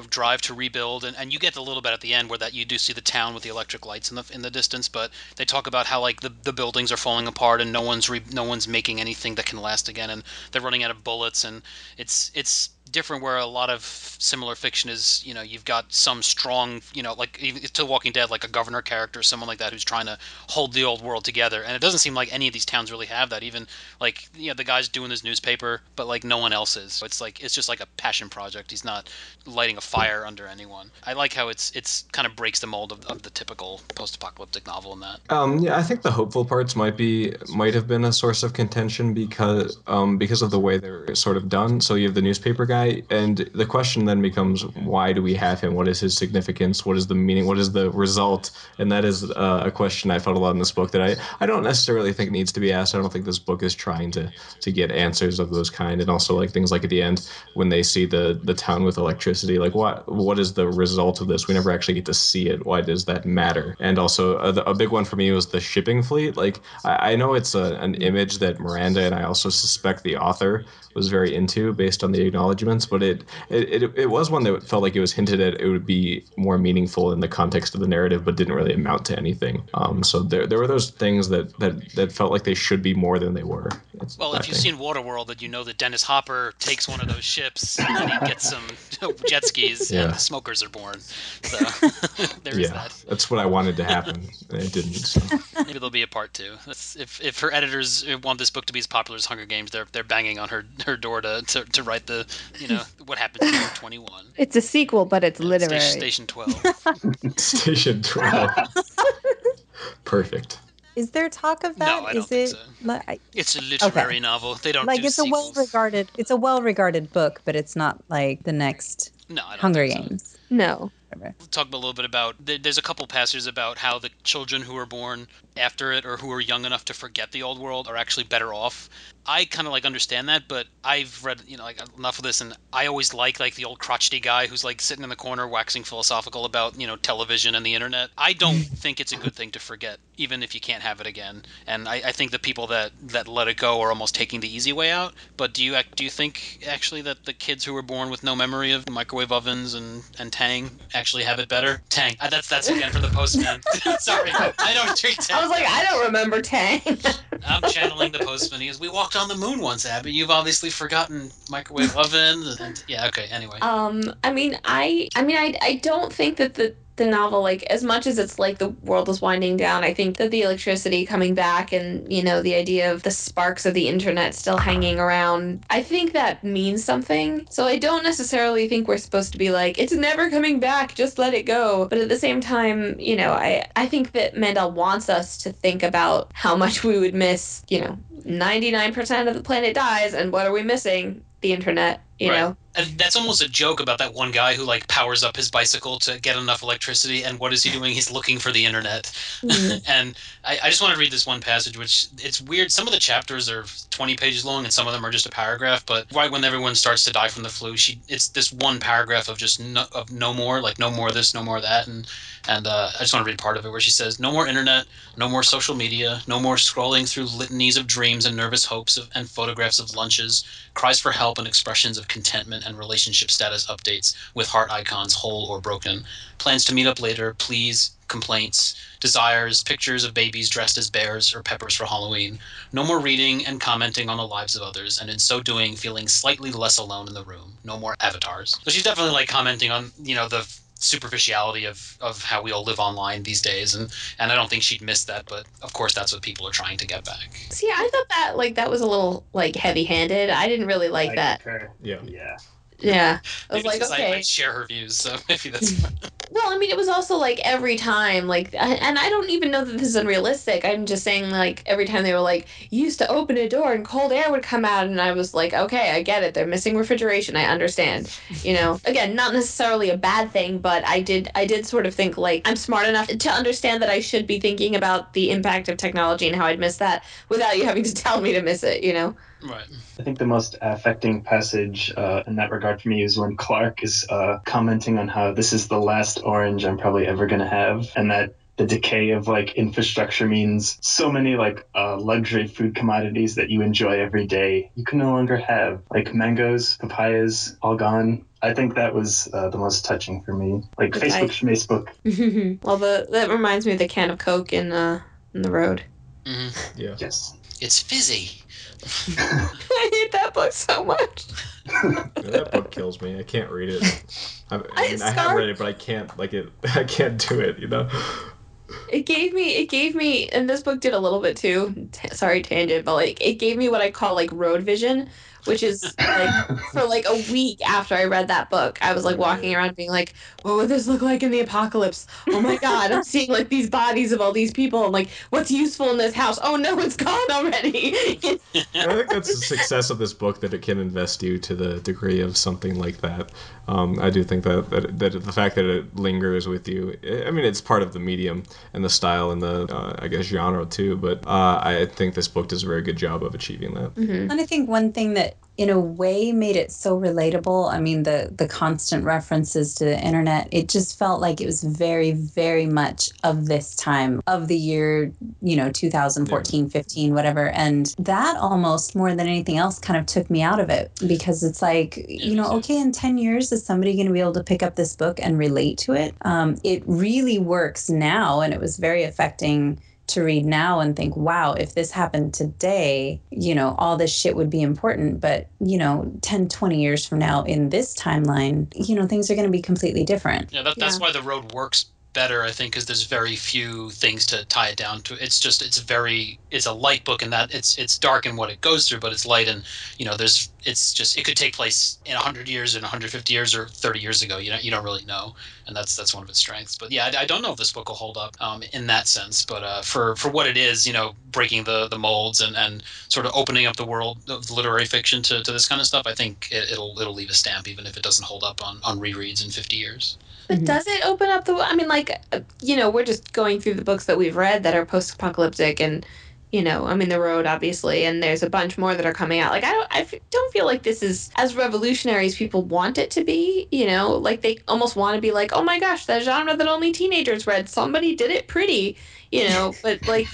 drive to rebuild, and you get a little bit at the end where that you do see the town with the electric lights in the distance, but they talk about how like the buildings are falling apart and no one's making anything that can last again, and they're running out of bullets, and it's different where a lot of similar fiction is, you've got some strong, like even to Walking Dead, like a governor character, someone like that who's trying to hold the old world together. And it doesn't seem like any of these towns really have that. Even like, the guy's doing his newspaper, but like no one else is. So it's just like a passion project. He's not lighting a fire under anyone. I like how it's kind of breaks the mold of the typical post-apocalyptic novel in that. Yeah, I think the hopeful parts might have been a source of contention because of the way they're sort of done. So you have the newspaper guy, and the question then becomes, why do we have him? What is his significance? What is the meaning? What is the result? And that is a question I felt a lot in this book that I don't necessarily think needs to be asked. I don't think this book is trying to get answers of those kind. And also like things like at the end when they see the town with electricity, like what is the result of this? We never actually get to see it. Why does that matter? And also a big one for me was the shipping fleet. Like I know it's an image that Miranda and I also suspect the author was very into based on the acknowledgments, but it was one that felt like it was hinted at it would be more meaningful in the context of the narrative, but didn't really amount to anything. So there were those things that felt like they should be more than they were. Well, if you've seen Waterworld, then you know that Dennis Hopper takes one of those ships and then he gets some jet skis and the smokers are born. So there is that. That's what I wanted to happen, and it didn't. So. Maybe there'll be a part 2. If her editors want this book to be as popular as Hunger Games, they're banging on her door to write the what happens in year 21. It's a sequel, but it's literary. Station 12. Station 12. Perfect. Is there talk of that? No, I don't think so. It's a literary novel. They don't like do it's sequels. a well-regarded book, but it's not like the next Hunger Games. No. We'll talk a little bit about, there's a couple passages about how the children who are born after it or who are young enough to forget the old world are actually better off. I kind of understand that, but I've read enough of this, and I always like the old crotchety guy who's sitting in the corner waxing philosophical about television and the internet. I don't think it's a good thing to forget, even if you can't have it again. And I think the people that let it go are almost taking the easy way out. But do you think actually that the kids who were born with no memory of microwave ovens and Tang actually have it better? Tang. That's again for the postman. Sorry, I don't drink Tang. I was like, I don't remember Tang. I'm channeling the postman. He goes, "We walked on the moon once, Abby. You've obviously forgotten microwave oven." And yeah, okay. Anyway. I don't think that the novel, as much as it's the world is winding down, I think that the electricity coming back and, the idea of the sparks of the internet still hanging around, I think that means something. So I don't necessarily think we're supposed to be it's never coming back, just let it go. But at the same time, I think that Mandel wants us to think about how much we would miss, 99% of the planet dies, and what are we missing? The internet, you know? And that's almost a joke about that one guy who powers up his bicycle to get enough electricity, and what is he doing? He's looking for the internet. Mm-hmm. And I just want to read this one passage, which it's weird. Some of the chapters are 20 pages long, and some of them are just a paragraph. But right when everyone starts to die from the flu, it's this one paragraph of just no more, no more of this, no more of that, and I just want to read part of it where she says, "No more internet, no more social media, no more scrolling through litanies of dreams and nervous hopes and photographs of lunches, cries for help and expressions of contentment and relationship status updates with heart icons whole or broken, plans to meet up later, pleas, complaints, desires, pictures of babies dressed as bears or peppers for Halloween. No more reading and commenting on the lives of others, and in so doing feeling slightly less alone in the room. No more avatars." So she's definitely commenting on the superficiality of how we all live online these days, and I don't think she'd miss that, but of course that's what people are trying to get back. See, I thought that that was a little heavy-handed. I didn't really like that. Yeah. I was okay. I share her views, so maybe that's Well, it was also every time, and I don't even know that this is unrealistic. I'm just saying, every time they were you used to open a door and cold air would come out, and I was okay, I get it. They're missing refrigeration. I understand. Again, not necessarily a bad thing, but I did sort of think I'm smart enough to understand that I should be thinking about the impact of technology and how I'd miss that without you having to tell me to miss it, Right. I think the most affecting passage in that regard for me is when Clark is commenting on how this is the last orange I'm probably ever going to have, and that the decay of infrastructure means so many luxury food commodities that you enjoy every day you can no longer have, mangoes, papayas, all gone. I think that was the most touching for me. Facebook. Well, that reminds me of the can of Coke in the road. Mm-hmm. Yeah. Yes. It's fizzy. I hate that book so much. That book kills me. I can't read it. I mean, I have Scar, read it, but I can't like it. I can't do it. You know. it gave me, and this book did a little bit too. Sorry, tangent, but like it gave me what I call like road vision, which is like for like a week after I read that book, I was like walking Right. around being like, what would this look like in the apocalypse? Oh my God, I'm seeing like these bodies of all these people. I'm like, what's useful in this house? Oh no, it's gone already. I think that's the success of this book, that it can invest you to the degree of something like that. I do think that the fact that it lingers with you, I mean, it's part of the medium and the style and the, I guess, genre too, but I think this book does a very good job of achieving that. Mhm. And I think one thing that in a way made it so relatable, I mean, the constant references to the internet, it just felt like it was very, very much of this time of the year, 2014, 15, whatever. And that almost more than anything else kind of took me out of it, because it's like, okay, in 10 years, is somebody going to be able to pick up this book and relate to it? It really works now, and it was very affecting to read now and think, wow, if this happened today, all this shit would be important. But, 10, 20 years from now in this timeline, things are going to be completely different. Yeah, that's why the road works better, I think, because there's very few things to tie it down to. It's a light book in that it's dark in what it goes through, but it's light, and it could take place in 100 years, and 150 years, or 30 years ago. You don't really know, and that's one of its strengths. But yeah, I don't know if this book will hold up in that sense. But for what it is, breaking the molds and sort of opening up the world of literary fiction to this kind of stuff, I think it'll leave a stamp, even if it doesn't hold up on rereads in 50 years. But does it open up I mean, like, we're just going through the books that we've read that are post-apocalyptic, and, I mean, The Road, obviously, and there's a bunch more that are coming out. Like, don't feel like this is as revolutionary as people want it to be, like they almost want to be like, oh my gosh, that genre that only teenagers read, somebody did it pretty, but like,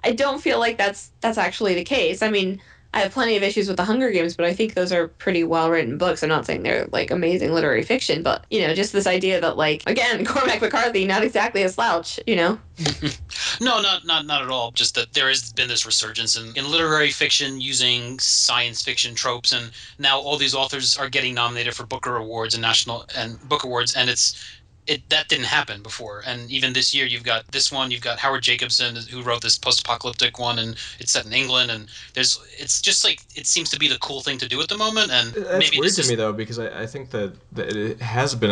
I don't feel like that's actually the case. I mean, I have plenty of issues with the Hunger Games, but I think those are pretty well written books. I'm not saying they're like amazing literary fiction, but just this idea that, like, again, Cormac McCarthy, not exactly a slouch. No, not at all. Just that there has been this resurgence in literary fiction using science fiction tropes, and now all these authors are getting nominated for Booker Awards and national and book awards, and that didn't happen before. And even this year, you've got this one, you've got Howard Jacobson, who wrote this post-apocalyptic one, and it's set in England, and it's just like, it seems to be the cool thing to do at the moment. And That's maybe weird to me, though, because I think that it has been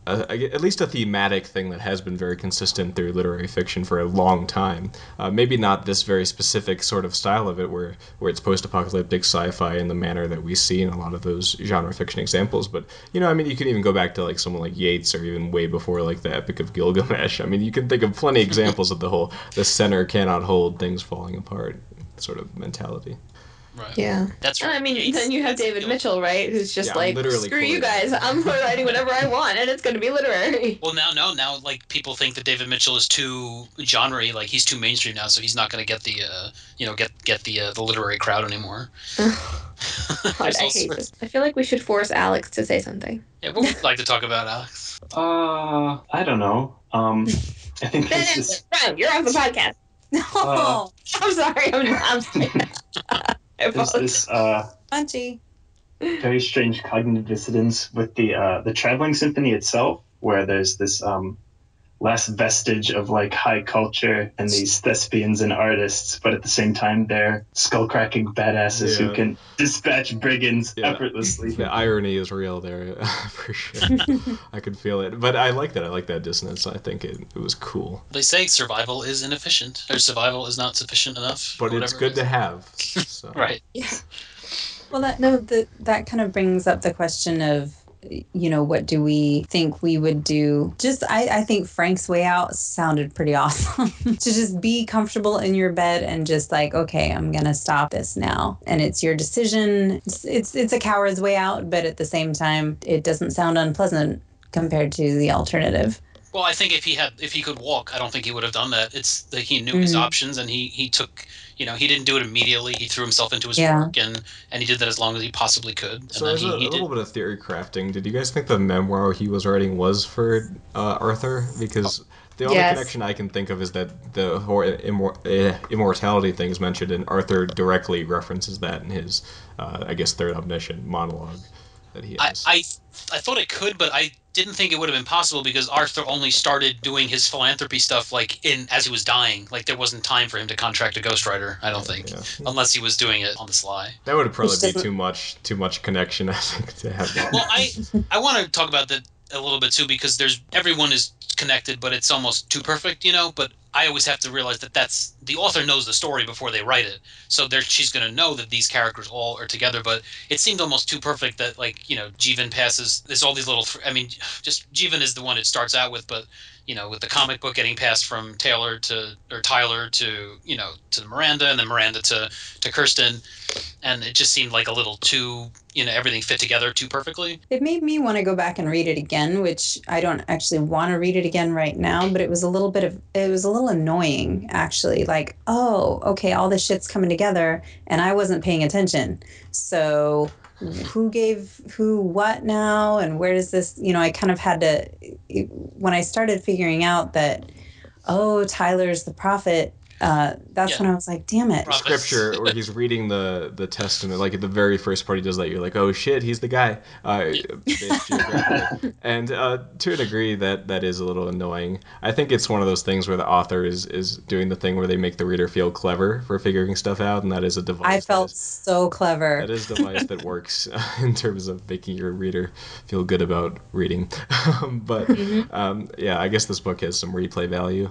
at least a thematic thing that has been very consistent through literary fiction for a long time. Maybe not this very specific sort of style of it, where it's post-apocalyptic sci-fi in the manner that we see in a lot of those genre fiction examples. But I mean, you can even go back to like someone like Yeats, or even way before, like the Epic of Gilgamesh. I mean, you can think of plenty of examples of the center cannot hold, things falling apart sort of mentality. Right. Yeah. That's right. And I mean, then you have David Mitchell, right? Who's just like, screw you guys, I'm writing whatever I want, and it's going to be literary. Well, now, like, people think that David Mitchell is too genre-y, like he's too mainstream now, so he's not going to get the, get the literary crowd anymore. God, I hate this. I feel like we should force Alex to say something. Yeah, what would you like to talk about, Alex? I don't know. I think there's this. Brown, you're off the podcast. No, I'm sorry. I'm sorry. There's this Punchy. very strange cognitive dissonance with the Traveling Symphony itself, where there's this last vestige of like high culture and these thespians and artists, but at the same time they're skull-cracking badasses who can dispatch brigands effortlessly. The irony is real there, for sure. I could feel it, but I like that. I like that dissonance. I think it was cool. They say survival is inefficient, or survival is not sufficient enough. But it's good to have. So. Right. Yeah. Well, that kind of brings up the question of, what do we think we would do? I think Frank's way out sounded pretty awesome. To just be comfortable in your bed and just like, okay, I'm going to stop this now. And it's your decision. It's a coward's way out, but at the same time, it doesn't sound unpleasant compared to the alternative. Well, I think if he could walk, I don't think he would have done that. It's like he knew his options, and he took, he didn't do it immediately. He threw himself into his work, and he did that as long as he possibly could. So there's a little bit of theory crafting. Did you guys think the memoir he was writing was for Arthur? Because The only Yes. connection I can think of is that the whole immortality thing is mentioned, and Arthur directly references that in his, I guess, third omniscient monologue that he I, has. I I thought it could, but I didn't think it would have been possible because Arthur only started doing his philanthropy stuff like in as he was dying. Like there wasn't time for him to contract a ghostwriter, I don't think, Yeah. unless he was doing it on the sly. That would probably Which be doesn't. too much connection, I think, to have that. Well, I want to talk about that a little bit too because there's everyone is connected, but it's almost too perfect, you know. But I always have to realize that that's the author knows the story before they write it, so she's going to know that these characters all are together. But it seemed almost too perfect that Jeevan passes. There's all these little. I mean, just Jeevan is the one it starts out with, but with the comic book getting passed from Tyler to to Miranda, and then Miranda to Kirsten, and it just seemed like a little too everything fit together too perfectly. It made me want to go back and read it again, which I don't actually want to read it again right now, but it was a little annoying actually. Like, oh, okay, all this shit's coming together and I wasn't paying attention. So who gave who what now and where does this, I kind of had to, when I started figuring out that, oh, Tyler's the prophet, that's Yeah. when I was like, damn it. Prophet. Scripture where he's reading the testament, like at the very first part he does that, you're like, oh shit, he's the guy. Based geographically. And to a degree that is a little annoying. I think it's one of those things where the author is doing the thing where they make the reader feel clever for figuring stuff out, and that is a device. I felt so clever. That is a device that works in terms of making your reader feel good about reading. But yeah, I guess this book has some replay value.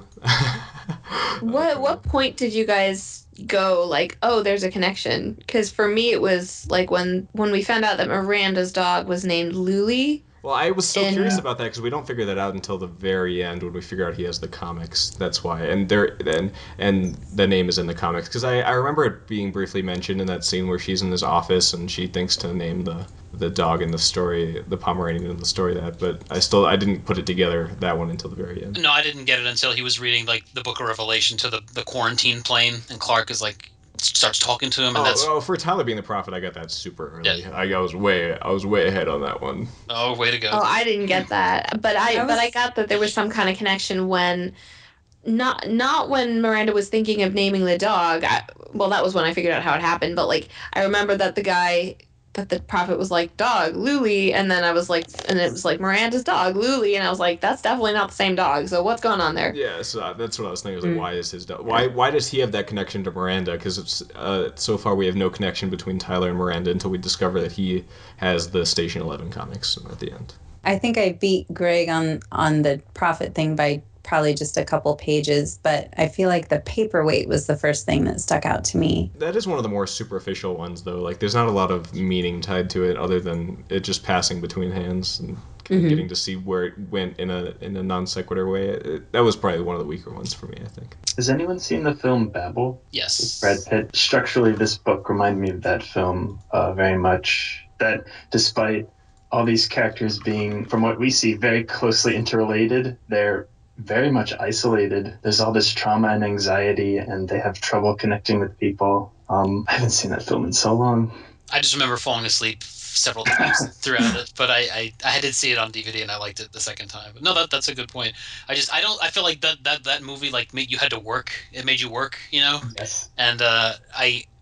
What point did you guys go like, oh, there's a connection? Because for me, it was like when we found out that Miranda's dog was named Luli. Well, I was so curious about that because we don't figure that out until the very end when we figure out he has the comics. That's why, and the name is in the comics because I remember it being briefly mentioned in that scene where she's in this office and she thinks to name the dog in the story, the Pomeranian in the story, that. But I didn't put it together, that one, until the very end. No, I didn't get it until he was reading like the Book of Revelation to the quarantine plane, and Clark is like starts talking to him, and for Tyler being the prophet, I got that super early. Yeah. I was way ahead on that one. oh, way to go. Oh, I didn't get that, but I got that there was some kind of connection when. Not when Miranda was thinking of naming the dog. Well, that was when I figured out how it happened. But like, I remember that the prophet was like, dog, Luli, and then I was like, and it was like Miranda's dog, Luli, and I was like, that's definitely not the same dog. So what's going on there? Yeah, so that's what I was thinking. I was like, why is his dog? Why does he have that connection to Miranda? Because it's so far we have no connection between Tyler and Miranda until we discover that he has the Station 11 comics at the end. I think I beat Greg on the prophet thing by probably just a couple pages, but I feel like the paperweight was the first thing that stuck out to me. That is one of the more superficial ones, though. Like, there's not a lot of meaning tied to it other than it just passing between hands and getting to see where it went in a non sequitur way. That was probably one of the weaker ones for me, I think. Has anyone seen the film Babel? Yes. Brad Pitt. Structurally, this book reminded me of that film very much. That despite all these characters being, from what we see, very closely interrelated, they're very much isolated. There's all this trauma and anxiety, and they have trouble connecting with people. I haven't seen that film in so long. I just remember falling asleep several times throughout it, but I did see it on DVD and I liked it the second time. But no, that's a good point. I feel like that movie like made you had to work. It made you work, Yes. And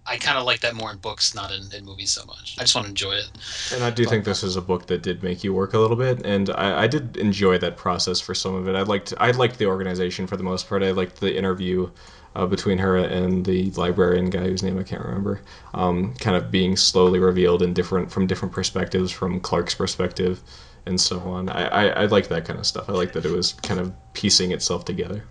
I kind of like that more in books, not in movies so much. I just want to enjoy it. And I do think this is a book that did make you work a little bit, and I did enjoy that process for some of it. I liked the organization for the most part. I liked the interview between her and the librarian guy whose name I can't remember, kind of being slowly revealed from different perspectives, from Clark's perspective, and so on. I liked that kind of stuff. I liked that it was kind of piecing itself together.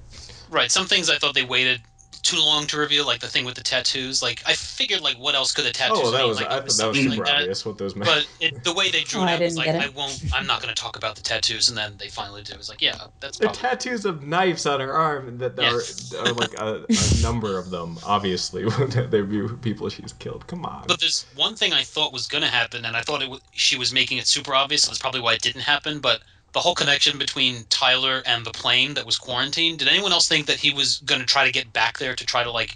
Right. Some things I thought they waited too long to reveal, like the thing with the tattoos. Like I figured, like what else could the tattoos mean? I Like, thought that was super obvious what those meant. But the way they drew it I out was didn't like, get it. I'm not going to talk about the tattoos, and then they finally do. It's like, yeah, that's the probably... tattoos of knives on her arm that are like a number of them. Obviously, they'd be people she's killed. Come on. But there's one thing I thought was going to happen, and I thought she was making it super obvious. That's probably why it didn't happen. But the whole connection between Tyler and the plane that was quarantined. Did anyone else think that he was going to try to get back there to try to like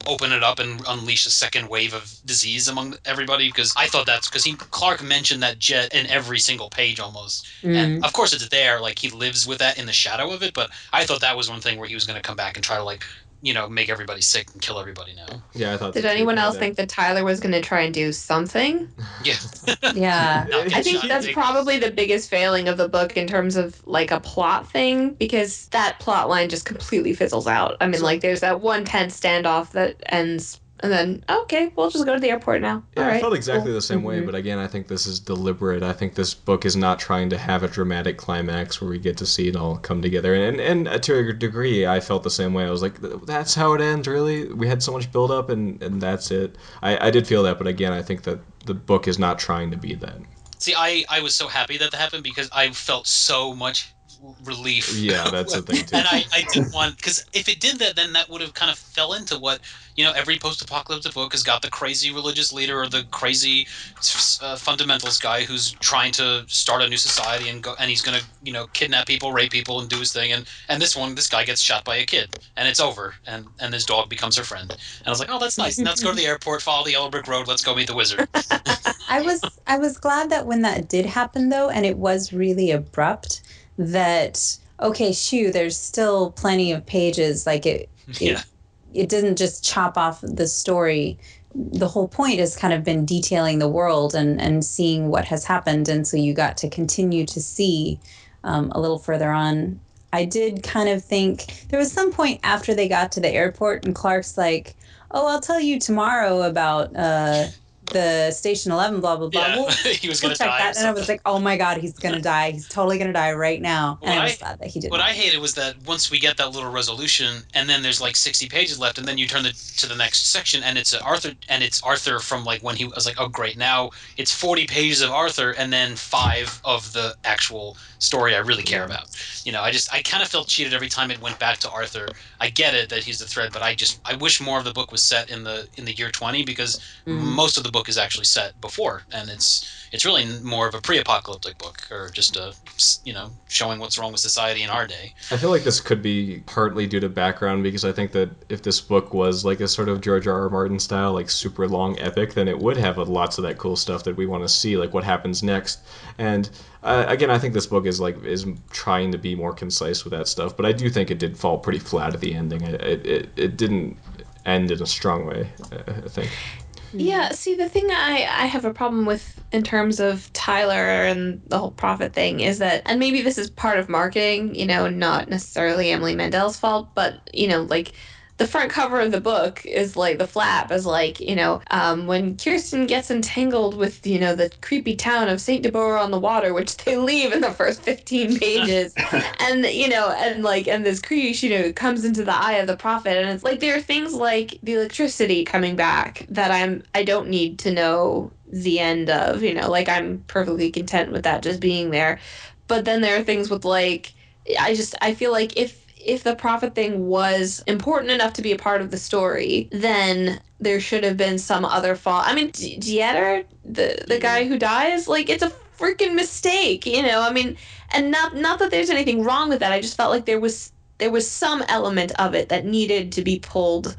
open it up and unleash a second wave of disease among everybody, because I thought that's because Clark mentioned that jet in every single page almost, and of course it's there, like he lives with that in the shadow of it, but I thought that was one thing where he was going to come back and try to like make everybody sick and kill everybody now. Yeah, I thought. Did anyone else think that Tyler was going to try and do something? Yeah. Yeah. I think that's probably the biggest failing of the book in terms of like a plot thing, because that plot line just completely fizzles out. I mean, like there's that one tense standoff that ends, and then okay, we'll just go to the airport now. Yeah, All right, I felt exactly cool. the same way, but again, I think this is deliberate. I think this book is not trying to have a dramatic climax where we get to see it all come together. And to a degree, I felt the same way. I was like, that's how it ends, really? We had so much build-up, and that's it. I did feel that, but again, I think that the book is not trying to be that. See, I was so happy that happened because I felt so much relief. Yeah, that's the thing, too. And I didn't want, because if it did that, then that would have kind of fell into what, every post-apocalyptic book has got the crazy religious leader or the crazy fundamentals guy who's trying to start a new society and he's going to, kidnap people, rape people, and do his thing. And this guy gets shot by a kid, and it's over, and his dog becomes her friend. And I was like, oh, that's nice. Now let's go to the airport, follow the yellow brick road, let's go meet the wizard. I was glad that when that did happen, though, and it was really abrupt, that okay, shoo, there's still plenty of pages. Like it didn't just chop off the story. The whole point has kind of been detailing the world and seeing what has happened, and so you got to continue to see a little further on. I did kind of think there was some point after they got to the airport and Clark's like, oh, I'll tell you tomorrow about the Station 11, blah, blah, blah. Yeah, he was going to die. That. And I was like, oh my God, he's going to die. He's totally going to die right now. And I was glad that he didn't. What I hated was that once we get that little resolution, and then there's like 60 pages left, and then you turn to the next section, and it's Arthur from like when he was like, oh great, now it's 40 pages of Arthur, and then 5 of the actual story I really care about. I kind of felt cheated every time it went back to Arthur. I get it that he's the thread, but I wish more of the book was set in the year 20, because most of the book is actually set before, and it's really more of a pre-apocalyptic book, or just showing what's wrong with society in our day. I feel like this could be partly due to background, because I think that if this book was like a sort of George R.R. Martin style, like super long epic, then it would have lots of that cool stuff that we want to see, like what happens next. And again, I think this book is trying to be more concise with that stuff, but I do think it did fall pretty flat at the ending. It didn't end in a strong way, I think. Yeah, see, the thing I have a problem with in terms of Tyler and the whole prophet thing is that, and maybe this is part of marketing, not necessarily Emily Mandel's fault, but, like, the front cover of the book is like, the flap is like, when Kirsten gets entangled with, the creepy town of St. Deborah on the Water, which they leave in the first 15 pages. And, and this creature, comes into the eye of the prophet. And it's like, there are things like the electricity coming back that I don't need to know the end of, like I'm perfectly content with that just being there. But then there are things with like, I feel like if the prophet thing was important enough to be a part of the story, then there should have been some other fault. I mean, Dieter, the guy who dies, like, it's a freaking mistake, I mean, and not that there's anything wrong with that. I just felt like there was some element of it that needed to be pulled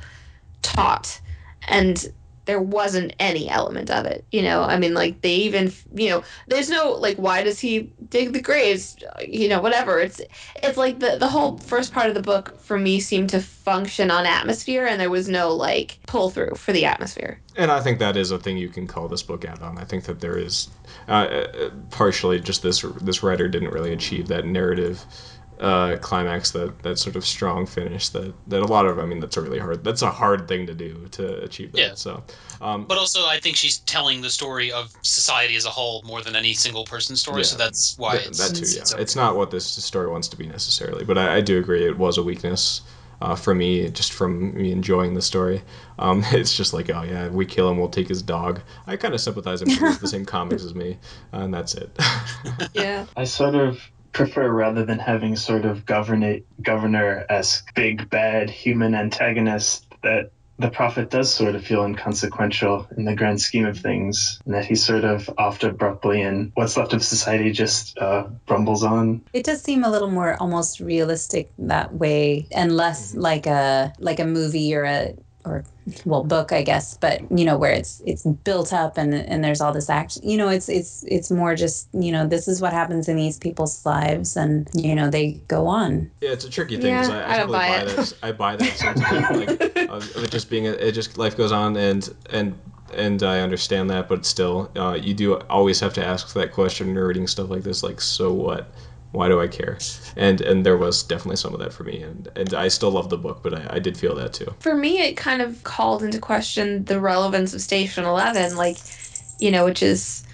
taut, and there wasn't any element of it, I mean, like, they even, there's no, like, why does he dig the graves, whatever. It's like the whole first part of the book for me seemed to function on atmosphere, and there was no, like, pull through for the atmosphere. And I think that is a thing you can call this book out on. I think that there is partially just this writer didn't really achieve that narrative climax, that sort of strong finish that a lot of, I mean, that's a hard thing to do, to achieve that. Yeah. So but also I think she's telling the story of society as a whole more than any single person's story, so that's why that too, yeah. It's not what this story wants to be necessarily, but I do agree it was a weakness for me, just from me enjoying the story. It's just like, oh yeah, we kill him, we'll take his dog. I kind of sympathize him because he's the same comics as me, and that's it. Yeah. I sort of prefer, rather than having sort of governor-esque big bad human antagonist, that the prophet does sort of feel inconsequential in the grand scheme of things, and that he's sort of off abruptly, and what's left of society just rumbles on. It does seem a little more almost realistic that way, and less like a movie or or well, book, I guess, but you know, where it's built up and there's all this action. You know, it's more just, you know, this is what happens in these people's lives, and you know, they go on. Yeah, it's a tricky thing because I don't totally buy buy it. that. I buy that sentiment, like of it just being it just life goes on, and I understand that, but still, you do always have to ask that question when you're reading stuff like this, like, so what? Why do I care? And there was definitely some of that for me, and I still love the book, but I did feel that too. For me, it kind of called into question the relevance of Station 11, like, you know, which is,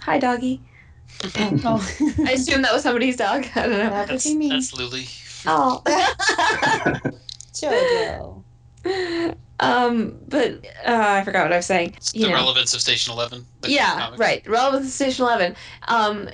hi, doggy. Oh, I assume that was somebody's dog. I don't know. that would be me. That's Lily. Oh. Jojo. But I forgot what I was saying. The relevance of Station 11. Yeah, comics. right. Relevance of Station 11.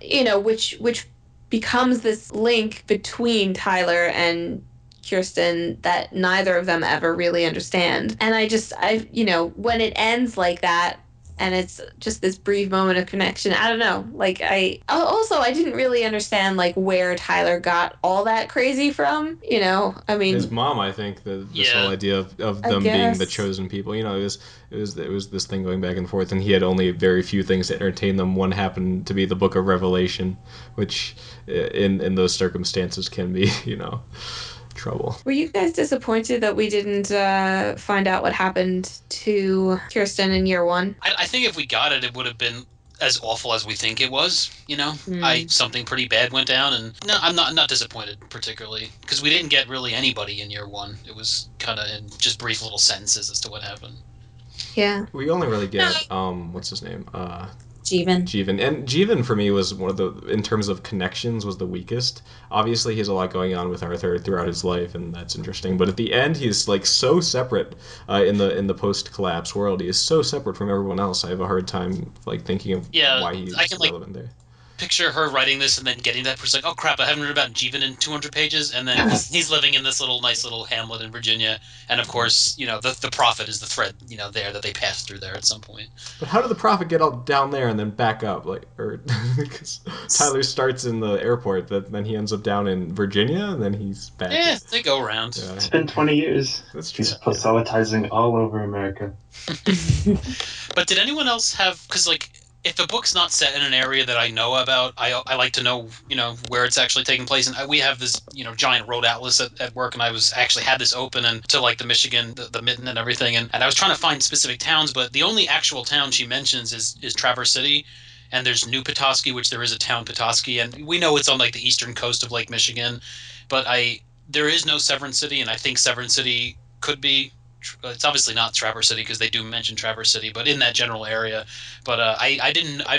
You know, which becomes this link between Tyler and Kirsten that neither of them ever really understand. And I you know, when it ends like that, and it's just this brief moment of connection, I don't know. Like, I didn't really understand, like, where Tyler got all that crazy from, you know? I mean, His mom, I think, this whole idea of I them being the guess. chosen people, you know, it was this thing going back and forth, and he had only very few things to entertain them. One happened to be the Book of Revelation, which in those circumstances can be, you know, trouble. Were you guys disappointed that we didn't find out what happened to Kirsten in year one? I think if we got it, it would have been as awful as we think it was. You know, something pretty bad went down, and no, I'm not disappointed particularly because we didn't get really anybody in year one. It was kind of in just brief little sentences as to what happened. Yeah. We only really get what's his name? Jeevan. And Jeevan for me was one of the, in terms of connections, was the weakest. Obviously, he has a lot going on with Arthur throughout his life, and that's interesting. But at the end, he's like so separate in the post-collapse world. He is so separate from everyone else. I have a hard time like thinking of why he's relevant there. Picture her writing this and then getting that person like, oh crap, I haven't read about Jeevan in 200 pages, and then he's living in this nice little hamlet in Virginia, and of course, you know, the prophet is the thread, you know, there that they pass through there at some point. But how did the prophet get all down there and then back up, like, or because Tyler starts in the airport, but then he ends up down in Virginia, and then he's back. Yeah, they go around. Yeah. It's been 20 years. That's true. He's proselytizing all over America. But did anyone else have, because like, if the book's not set in an area that I know about, I like to know, you know, where it's actually taking place. And we have this, you know, giant road atlas at work, and I was actually had this open and to like the Michigan, the mitten and everything. And I was trying to find specific towns, but the only actual town she mentions is Traverse City. And there's New Petoskey, which there is a town Petoskey. And we know it's on like the eastern coast of Lake Michigan. But there is no Severance City, and I think Severance City could be. It's obviously not Traverse City because they do mention Traverse City, but in that general area. But I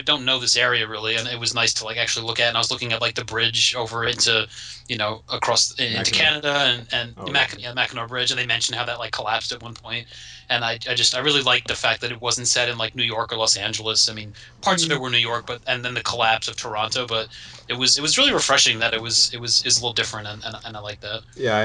don't know this area really, and it was nice to like actually look at. And I was looking at like the bridge over into, you know, across into Canada and Mackinac Bridge, and they mentioned how that like collapsed at one point. And I really liked the fact that it wasn't set in like New York or Los Angeles. I mean, parts of it were New York, and then the collapse of Toronto. But it was really refreshing that it was a little different, and I like that. Yeah,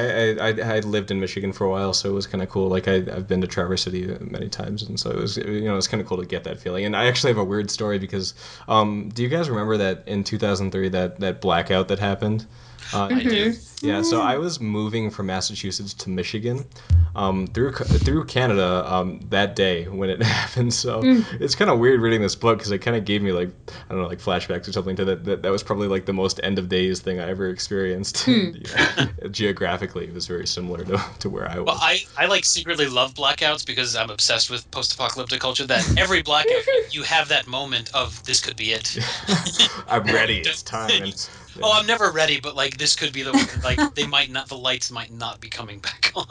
I lived in Michigan for a while, so it was kind of cool. Like I've been to Traverse City many times, and so it was, you know, it's kind of cool to get that feeling. And I actually have a weird story because do you guys remember that in 2003 that blackout that happened? I do. Yeah, so I was moving from Massachusetts to Michigan through Canada that day when it happened. So it's kind of weird reading this book because it kind of gave me like, I don't know, like flashbacks or something to that was probably like the most end of days thing I ever experienced. You know, geographically, it was very similar to where I was. Well, I like secretly love blackouts because I'm obsessed with post-apocalyptic culture. That every blackout you have that moment of this could be it. I'm ready. It's time. And, yeah. Oh, I'm never ready, but like this could be the one. Like the lights might not be coming back on.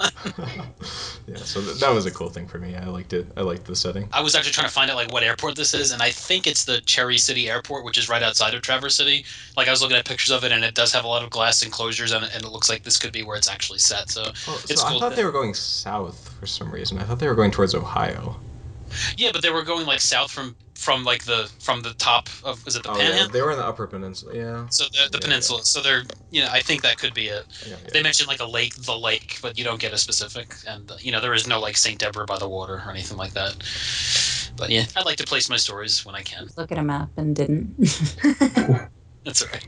Yeah, so that was a cool thing for me. I liked it. I liked the setting. I was actually trying to find out like what airport this is, and I think it's the Cherry City Airport, which is right outside of Traverse City. Like I was looking at pictures of it, and it does have a lot of glass enclosures, and it looks like this could be where it's actually set. So it's cool. I thought they were going south for some reason. I thought they were going towards Ohio. Yeah, but they were going like south from the top of, is it the Panhandle? Yeah, they were in the Upper Peninsula. Yeah. So the peninsula. Yeah. So they're, you know, I think that could be it. Yeah. They mentioned like the lake, but you don't get a specific, and you know there is no like St. Deborah by the water or anything like that. But yeah, I like to place my stories when I can. Look at a map and didn't. That's all right.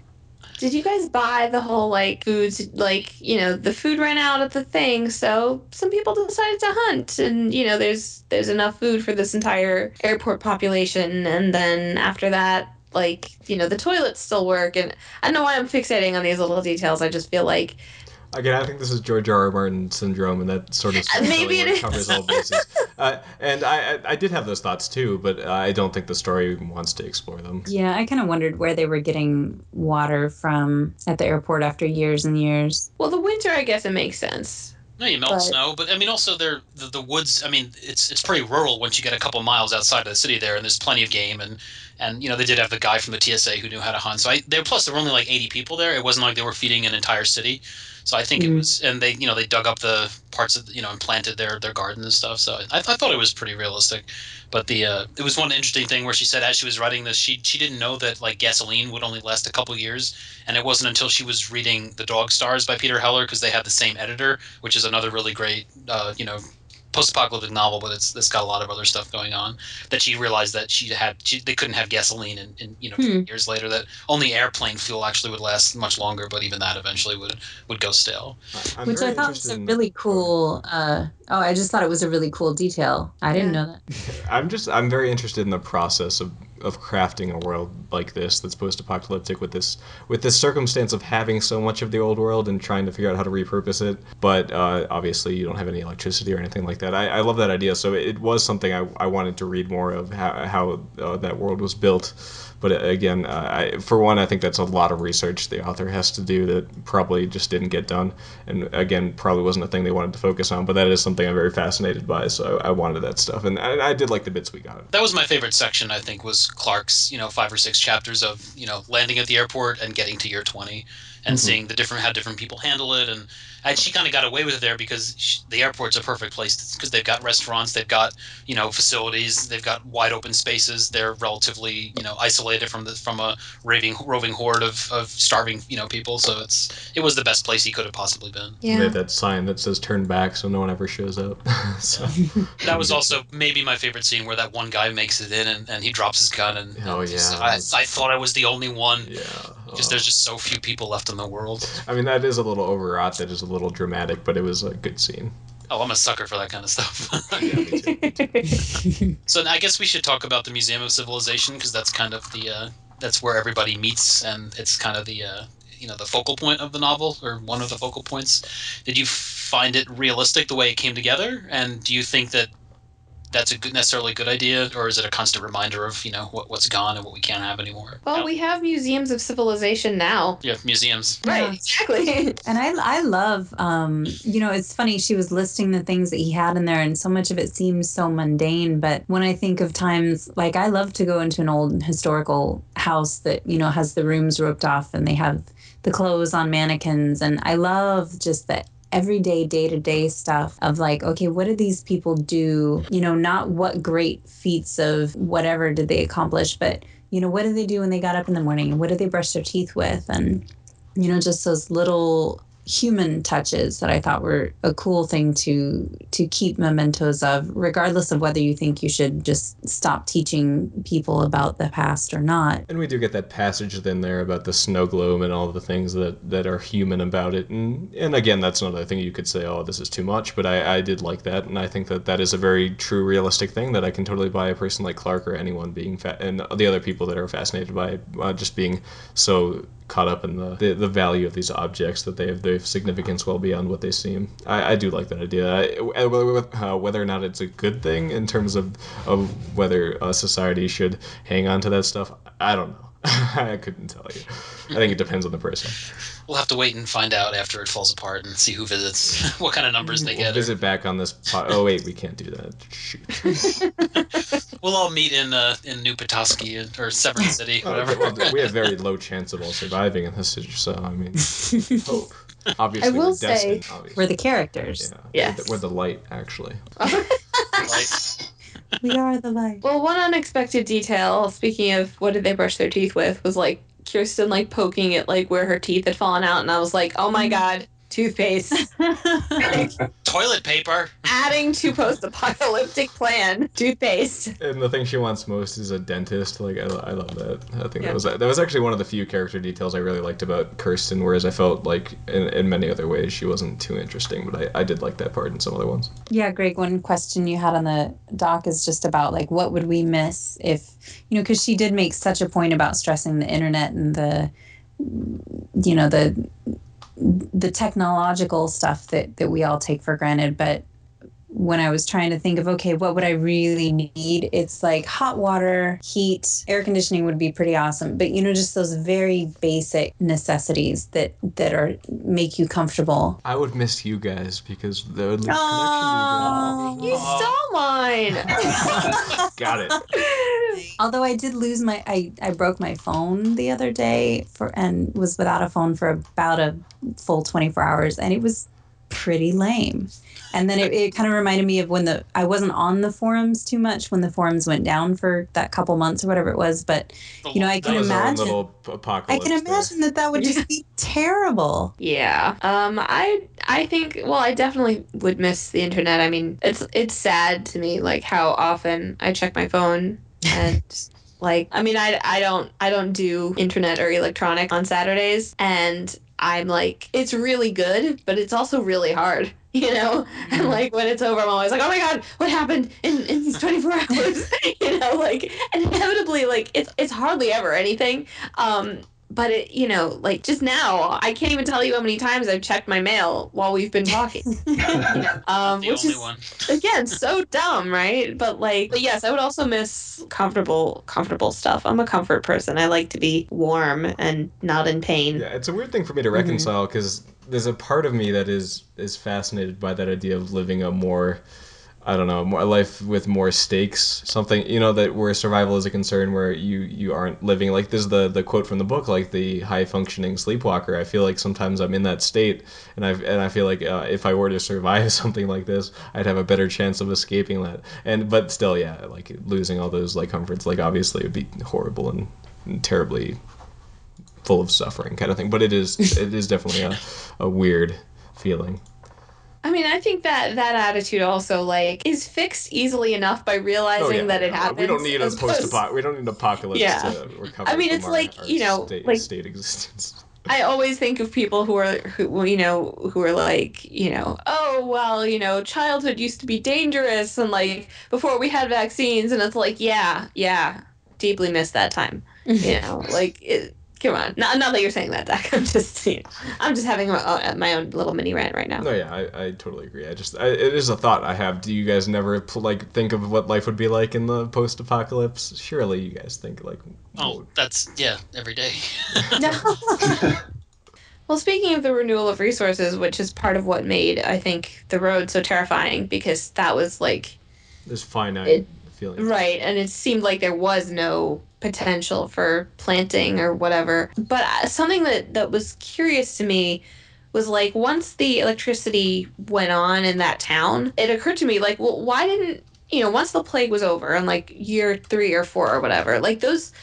did you guys buy the whole, like, foods, like, you know, the food ran out at the thing, so some people decided to hunt, and, you know, there's enough food for this entire airport population, and then after that, like, you know, the toilets still work, and I don't know why I'm fixating on these little details. I just feel like Again, I think this is George R. R. Martin syndrome, and that sort of storytelling maybe it where it is. covers all bases. And I did have those thoughts too, but I don't think the story wants to explore them. Yeah, I kind of wondered where they were getting water from at the airport after years and years. Well, the winter, I guess it makes sense. No, you melt snow, but I mean, also the woods. I mean, it's pretty rural once you get a couple miles outside of the city there, and there's plenty of game, and you know they did have the guy from the TSA who knew how to hunt. So there were only like 80 people there. It wasn't like they were feeding an entire city. So I think it was, and they dug up the parts of and planted their garden and stuff. So I thought it was pretty realistic. But it was one interesting thing where she said as she was writing this, she didn't know that like gasoline would only last a couple years, and it wasn't until she was reading The Dog Stars by Peter Heller, because they had the same editor, which is another really great post-apocalyptic novel, but it's got a lot of other stuff going on, that she realized that they couldn't have gasoline in years later, that only airplane fuel actually would last much longer, but even that eventually would go stale. Which I thought was a really cool I just thought it was a really cool detail. I didn't know that. I'm very interested in the process of crafting a world like this that's post-apocalyptic with this circumstance of having so much of the old world and trying to figure out how to repurpose it, but obviously you don't have any electricity or anything like that. I love that idea, so it was something I wanted to read more of, how that world was built. But again, for one, I think that's a lot of research the author has to do that probably just didn't get done. And again, probably wasn't a thing they wanted to focus on, but that is something I'm very fascinated by, so I wanted that stuff. And I did like the bits we got. That was my favorite section, I think, was Clark's, 5 or 6 chapters of, landing at the airport and getting to year 20 and seeing how different people handle it. And she kind of got away with it there because the airport's a perfect place because they've got restaurants, they've got, facilities, they've got wide open spaces. They're relatively, isolated from a roving horde of starving, people. So it was the best place he could have possibly been. Yeah. They had that sign that says "Turn back," so no one ever shows up. So that was also maybe my favorite scene, where that one guy makes it in and he drops his gun and I thought I was the only one. Yeah. Because there's just so few people left in the world. I mean, that is a little overwrought. That is a little dramatic, but it was a good scene. Oh, I'm a sucker for that kind of stuff. Yeah, me too. So I guess we should talk about the Museum of Civilization, because that's kind of that's where everybody meets, and it's kind of the the focal point of the novel, or one of the focal points. Did you find it realistic the way it came together? And do you think that that's necessarily a good idea, or is it a constant reminder of what's gone and what we can't have anymore? Well, we have museums of civilization now. Yeah, museums. Right, exactly. And I love, it's funny, she was listing the things that he had in there, and so much of it seems so mundane. But when I think of times, like, I love to go into an old historical house that, has the rooms roped off and they have the clothes on mannequins. And I love just that everyday, day-to-day stuff of like, okay, what did these people do? Not what great feats of whatever did they accomplish, but, what did they do when they got up in the morning? What did they brush their teeth with? And, just those little human touches that I thought were a cool thing to keep mementos of, regardless of whether you think you should just stop teaching people about the past or not. And we do get that passage then there about the snow globe and all the things that are human about it. And again, that's another thing you could say, oh, this is too much, but I did like that. And I think that is a very true, realistic thing that I can totally buy a person like Clark or anyone being and the other people that are fascinated by just being so caught up in the value of these objects that they have significance well beyond what they seem. I do like that idea. Whether or not it's a good thing in terms of whether society should hang on to that stuff, I don't know. I couldn't tell you. I think it depends on the person. We'll have to wait and find out after it falls apart and see who visits, what kind of numbers they get. Visit back on this Oh wait, we can't do that. Shoot. We'll all meet in New Petoskey or Severance City, whatever. Well, we have very low chance of all surviving in this city, so I mean, hope. Obviously, I will we're say destined, obviously. We're the characters. Yeah, yes. we're the light, actually. We are the light. Well, one unexpected detail, speaking of what did they brush their teeth with, was like Kirsten like poking at like where her teeth had fallen out, and I was like, oh my god, toothpaste. toilet paper. Adding to post-apocalyptic plan, toothpaste. And the thing she wants most is a dentist. Like I love that. I think that was actually one of the few character details I really liked about Kirsten. Whereas I felt like in many other ways she wasn't too interesting, but I did like that part in some other ones. Yeah, Greg, one question you had on the doc is just about like what would we miss if, because she did make such a point about stressing the internet and the technological stuff that we all take for granted. But when I was trying to think of, okay, what would I really need? It's like hot water, heat, air conditioning would be pretty awesome. But, just those very basic necessities that are make you comfortable. I would miss you guys because there would lose connection to you guys. You stole mine. Got it. Although I did lose I broke my phone the other day and was without a phone for about a full 24 hours. And it was pretty lame. And then it kind of reminded me of when I wasn't on the forums too much when the forums went down for that couple months or whatever it was. But, I can imagine. I can imagine that would just be terrible. Yeah. I think, I definitely would miss the internet. I mean, it's sad to me, like how often I check my phone and like, I mean, I don't do internet or electronic on Saturdays, and I'm like, it's really good, but it's also really hard. And like when it's over, I'm always like, oh my God, what happened in these 24 hours? Like, and inevitably, like it's hardly ever anything. But it, like just now, I can't even tell you how many times I've checked my mail while we've been talking. The which only is, one. Again, so dumb, right? But yes, I would also miss comfortable stuff. I'm a comfort person. I like to be warm and not in pain. Yeah, it's a weird thing for me to reconcile because there's a part of me that is fascinated by that idea of living a more, I don't know, a life with more stakes, something, that where survival is a concern, where you aren't living, like there's the quote from the book, like the high functioning sleepwalker. I feel like sometimes I'm in that state, and I feel like if I were to survive something like this, I'd have a better chance of escaping that. But still, yeah, like losing all those like comforts, like obviously it would be horrible and terribly full of suffering kind of thing. But it is definitely a weird feeling. I mean, I think that attitude also like is fixed easily enough by realizing that it happens. We don't need we don't need an apocalypse to recover. I mean, it's from like our state existence. I always think of people who are like, oh well, childhood used to be dangerous, and like before we had vaccines, and it's like, yeah, deeply miss that time. Like it. Come on, not that you're saying that, Dak. I'm just having my own little mini rant right now. No, yeah, I totally agree. It is a thought I have. Do you guys never think of what life would be like in the post-apocalypse? Surely you guys think like. That's every day. Well, speaking of the renewal of resources, which is part of what made, I think, the road so terrifying, because that was like this finite feeling, right? And it seemed like there was no potential for planting or whatever. But something that was curious to me was like once the electricity went on in that town, it occurred to me like, well, why didn't once the plague was over and like year 3 or 4 or whatever, like those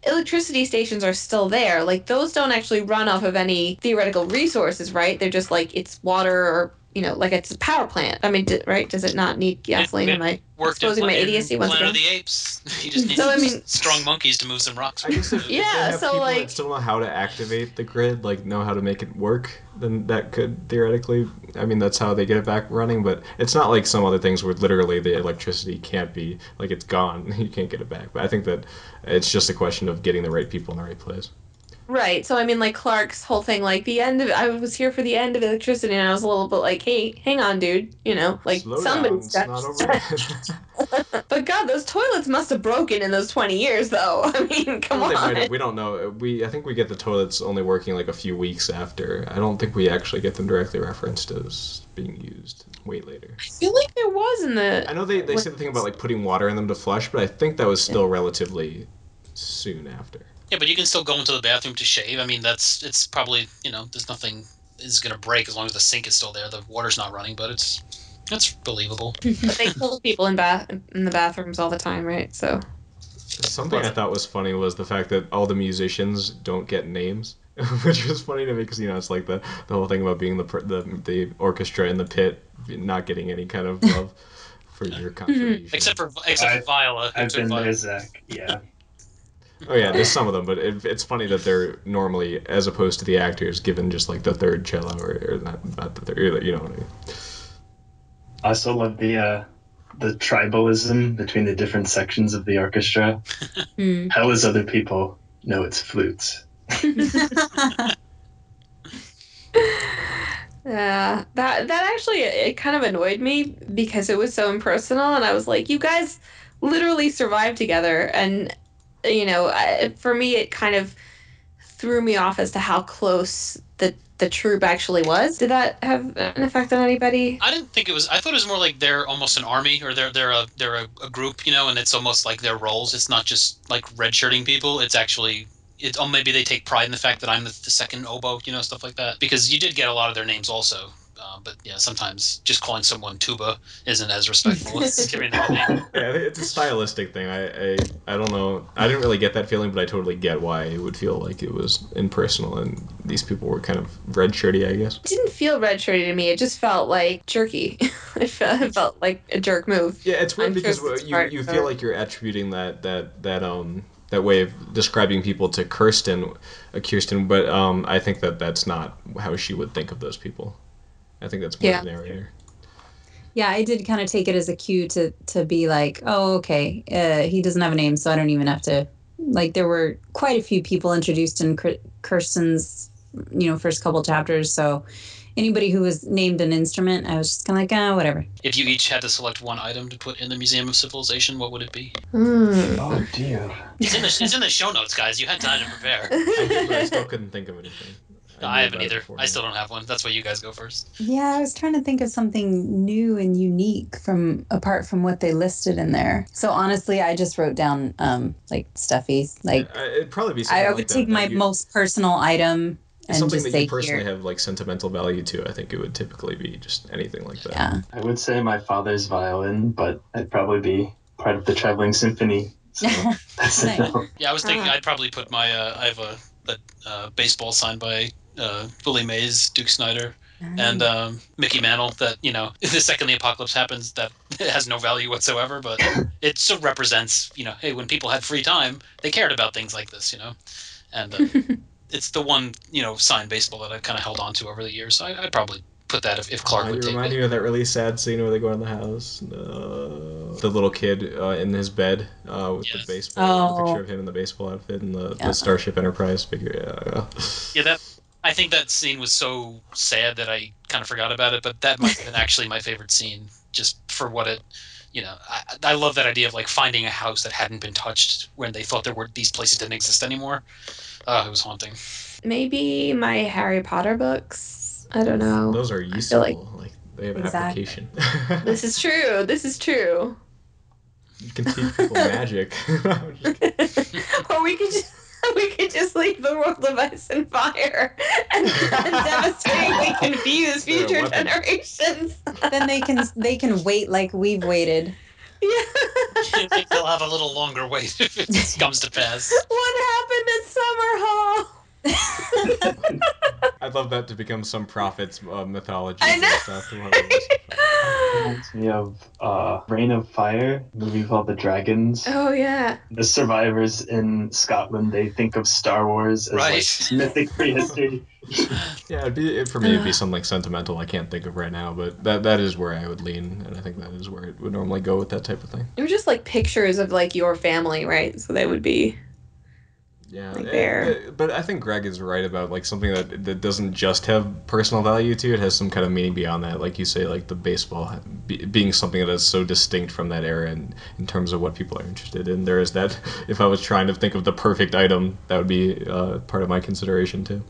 electricity stations are still there. Like those don't actually run off of any theoretical resources, right? They're just like it's water or like it's a power plant. I mean, right? Does it not need gasoline? Am I exposing my idiocy once again? Planet of the Apes. You just need strong monkeys to move some rocks. I guess if they have people that still know how to activate the grid, like know how to make it work, then that could theoretically, I mean, that's how they get it back running. But it's not like some other things where literally the electricity can't be, like it's gone, you can't get it back. But I think that it's just a question of getting the right people in the right place. Right. So, I mean, like, Clark's whole thing, like, I was here for the end of electricity, and I was a little bit like, hey, hang on, dude. Like, somebody's got... But, God, those toilets must have broken in those 20 years, though. I mean, come on. We don't know. I think we get the toilets only working, like, a few weeks after. I don't think we actually get them directly referenced as being used way later. I feel like there was in the... I know they said the thing about, like, putting water in them to flush, but I think that was still relatively soon after. Yeah, but you can still go into the bathroom to shave. I mean, it's probably, there's nothing is going to break as long as the sink is still there. The water's not running, but that's believable. But they kill people in the bathrooms all the time, right? So Something I thought was funny was the fact that all the musicians don't get names, which was funny to me because it's like the whole thing about being the orchestra in the pit not getting any kind of love for your contribution. Except for Viola. I've been there, Zach. Yeah. Oh yeah, there's some of them, but it's funny that they're normally, as opposed to the actors, given just like the third cello or not the third, you know what I mean. I also love the tribalism between the different sections of the orchestra. How does other people know it's flutes? Yeah, that actually it kind of annoyed me because it was so impersonal, and I was like, you guys literally survived together, and for me it kind of threw me off as to how close the troupe actually was. Did that have an effect on anybody? I didn't think it was. I thought it was more like they're almost an army, or they're a group, and it's almost like their roles. It's not just like red-shirting people. It's actually maybe they take pride in the fact that I'm the second oboe, stuff like that. Because you did get a lot of their names also. But yeah, sometimes just calling someone tuba isn't as respectful as giving them a name. Yeah, it's a stylistic thing. I don't know. I didn't really get that feeling, but I totally get why it would feel like it was impersonal and these people were kind of red shirty, I guess. It didn't feel red shirty to me. It just felt like jerky. It felt like a jerk move. Yeah, it's weird because you feel like you're attributing that way of describing people to Kirsten, but I think that's not how she would think of those people. I think that's more the narrator. Yeah, I did kind of take it as a cue to be like, oh, okay, he doesn't have a name, so I don't even have to. Like, there were quite a few people introduced in Kirsten's, first couple chapters. So anybody who was named an instrument, I was just kind of like, whatever. If you each had to select one item to put in the Museum of Civilization, what would it be? Oh dear. It's in the show notes, guys. You had time to prepare. I did, but I still couldn't think of anything. I haven't either. I still don't have one. That's why you guys go first. Yeah, I was trying to think of something new and unique apart from what they listed in there. So honestly, I just wrote down like stuffies. Like it'd probably be something I would take my most personal item and something just that say you personally here. have like sentimental value to. I think it would typically be just anything like that. Yeah. I would say my father's violin, but I'd probably be part of the Traveling Symphony. So that's a no. Yeah, I was thinking I'd probably put my I have a baseball signed by Willie Mays, Duke Snyder, and Mickey Mantle. That the second the apocalypse happens, that it has no value whatsoever. But it still represents, hey, when people had free time, they cared about things like this, and it's the one signed baseball that I've kind of held on to over the years. So I'd probably put that if Clark would take it. You remind me of that really sad scene where they go in the house. The little kid in his bed with the baseball, the picture of him in the baseball outfit and the Starship Enterprise figure. Yeah. I think that scene was so sad that I kind of forgot about it, but that might have been actually my favorite scene, just for what it, I love that idea of like finding a house that hadn't been touched when they thought these places didn't exist anymore. It was haunting. Maybe my Harry Potter books. I don't know. Those are useful. Like they have an application. This is true. You can teach people magic. Or we could just leave the world of ice and fire and devastatingly confuse future generations. Then they can wait like we've waited. Yeah. They'll have a little longer wait if it comes to pass. What happened at Summer Hall? I'd love that to become some prophet's mythology. I know. Stuff. Reminds me of Reign of Fire, movie with all the dragons. Oh yeah. The survivors in Scotland, they think of Star Wars as like mythic prehistory. Yeah, for me it'd be something sentimental I can't think of right now, but that is where I would lean, and I think that is where it would normally go with that type of thing. It was just like pictures of like your family, right? So they would be like there. But I think Greg is right about like something that doesn't just have personal value to it, has some kind of meaning beyond that. Like you say, like the baseball being something that is so distinct from that era and in terms of what people are interested in. There is that, if I was trying to think of the perfect item, that would be part of my consideration too.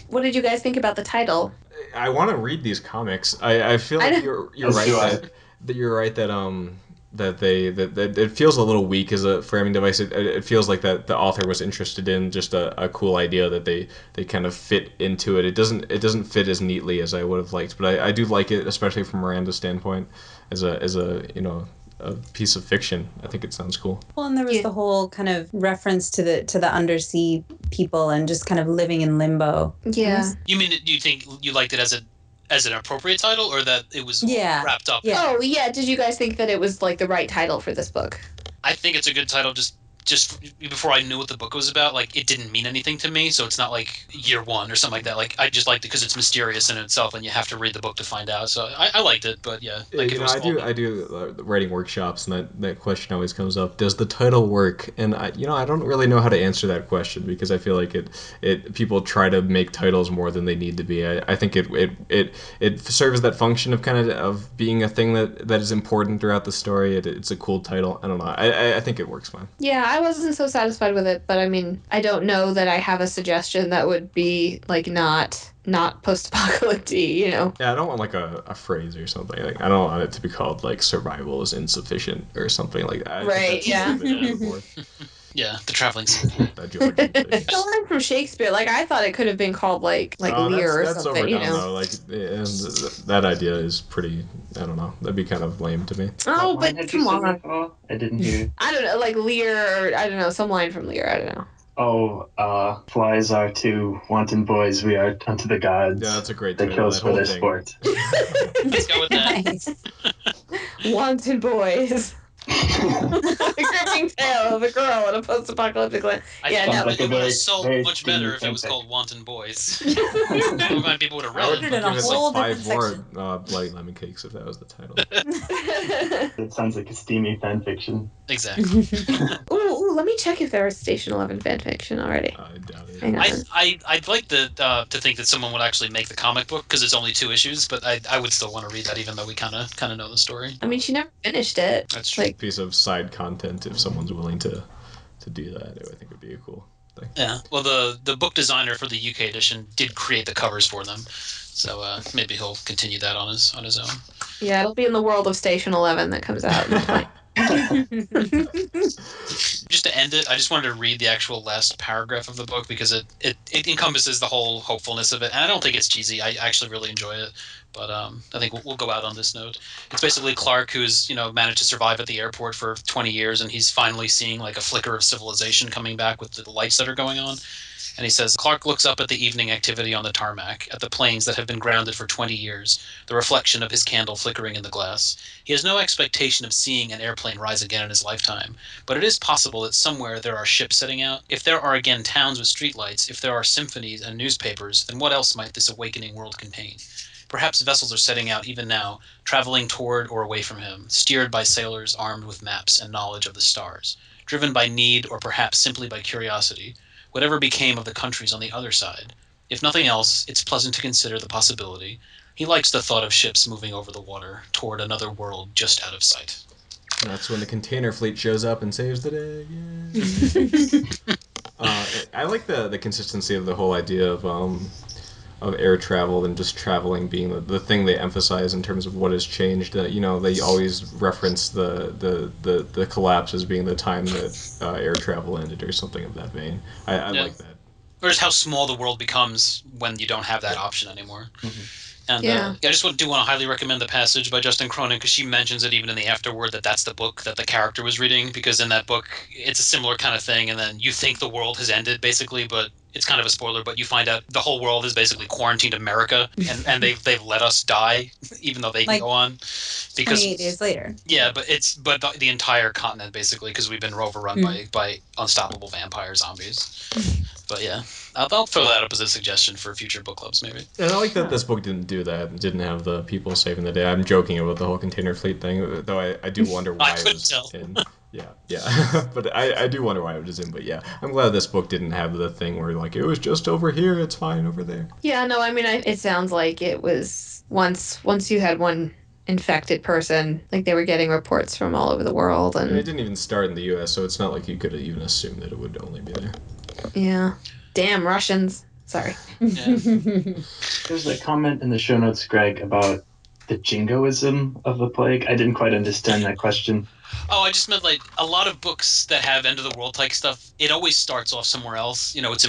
What did you guys think about the title? I want to read these comics. I feel like you're right that you're right that it feels a little weak as a framing device. It feels like that the author was interested in just a cool idea that they kind of fit into it. It doesn't fit as neatly as I would have liked, but I do like it, especially from Miranda's standpoint, as a a piece of fiction. I think it sounds cool. Well, and there was the whole kind of reference to the undersea people and just kind of living in limbo. Yeah. You mean, do you think you liked it as an appropriate title, or that it was wrapped up? Yeah. Oh, yeah. Did you guys think that it was like the right title for this book? I think it's a good title. Just before I knew what the book was about, like, it didn't mean anything to me, so it's not like year one or something like that. Like, I just liked it because it's mysterious in itself, and you have to read the book to find out. So I liked it, but yeah, like, I do writing workshops, and that question always comes up: does the title work? And I don't really know how to answer that question, because I feel like it people try to make titles more than they need to be. I think it serves that function of kind of being a thing that is important throughout the story. It's a cool title. I don't know. I think it works fine. Yeah, I wasn't so satisfied with it, but I mean, I don't know that I have a suggestion that would be like not post-apocalyptic, you know. Yeah, I don't want like a phrase or something. Like, I don't want it to be called like survival is insufficient or something like that. Right, yeah. Yeah, the Traveling Symphony. It's a line from Shakespeare. Like, I thought it could have been called like Lear or that's something, overdone, you know. though. Like, that idea is pretty, I don't know, that'd be kind of lame to me. Oh, but come on. Oh, I didn't hear. I don't know, like Lear, or I don't know, some line from Lear, I don't know. Oh, flies are to wanton boys, we are unto the gods. Yeah, that's a great They title. kill us for their sport. Let's go with that. Nice. Wanted boys. The gripping tale of a girl in a post-apocalyptic land. Yeah, no. it would have sold very much better if it was fanfic. called Wanton Boys. I mind people would have I read would it. it in a give us whole like 5 different more Bloody Lemon Cakes if that was the title. It sounds like a steamy fan fiction. Exactly. Ooh, let me check if there is Station 11 fanfiction already. I doubt it. Hang on. I'd like to think that someone would actually make the comic book, because it's only 2 issues, but I would still want to read that, even though we kind of know the story. I mean, she never finished it. That's true. Like, Piece of side content, if someone's willing to do that, I think would be a cool thing. Yeah. Well, the book designer for the UK edition did create the covers for them, so maybe he'll continue that on his own. yeah, it'll be in the world of Station 11 that comes out. Just to end it, I just wanted to read the actual last paragraph of the book, because it encompasses the whole hopefulness of it, and I don't think it's cheesy. I actually really enjoy it, but I think we'll go out on this note. It's basically Clark, who's managed to survive at the airport for 20 years, and he's finally seeing like a flicker of civilization coming back with the lights that are going on. And he says, Clark looks up at the evening activity on the tarmac, at the planes that have been grounded for 20 years, the reflection of his candle flickering in the glass. He has no expectation of seeing an airplane rise again in his lifetime, but it is possible that somewhere there are ships setting out. If there are again towns with streetlights, if there are symphonies and newspapers, then what else might this awakening world contain? Perhaps vessels are setting out even now, traveling toward or away from him, steered by sailors armed with maps and knowledge of the stars, driven by need or perhaps simply by curiosity. Whatever became of the countries on the other side. If nothing else, it's pleasant to consider the possibility. He likes the thought of ships moving over the water toward another world just out of sight. And that's when the container fleet shows up and saves the day. Yeah. I like the consistency of the whole idea of air travel and just traveling being the thing they emphasize in terms of what has changed. They always reference the collapse as being the time that air travel ended or something of that vein. I like that. Or just how small the world becomes when you don't have that option anymore. Mm-hmm. And Yeah. I just do want to highly recommend the passage by Justin Cronin, because she mentions it even in the afterword that's the book that the character was reading, because in that book it's a similar kind of thing, and then you think the world has ended basically, but it's kind of a spoiler, but you find out the whole world has basically quarantined America, and they've let us die even though they can Like, go on. Because 28 days later. yeah, but the entire continent basically, because we've been overrun by unstoppable vampire zombies. But yeah, I'll throw that up as a suggestion for future book clubs, maybe. And I like that this book didn't do that. It didn't have the people saving the day. I'm joking about the whole container fleet thing, though I do wonder why it was in. Yeah. But I do wonder why it was in. But yeah, I'm glad this book didn't have the thing where like it was just over here, it's fine over there. Yeah, no, I mean, it sounds like it was once you had one infected person, like they were getting reports from all over the world, and it didn't even start in the U.S., so it's not like you could even assume that it would only be there. yeah, damn Russians. Sorry. Yeah. There's a comment in the show notes, Greg, about the jingoism of the plague. I didn't quite understand that question. Oh, I just meant like a lot of books that have end of the world type stuff. It always starts off somewhere else. You know, it's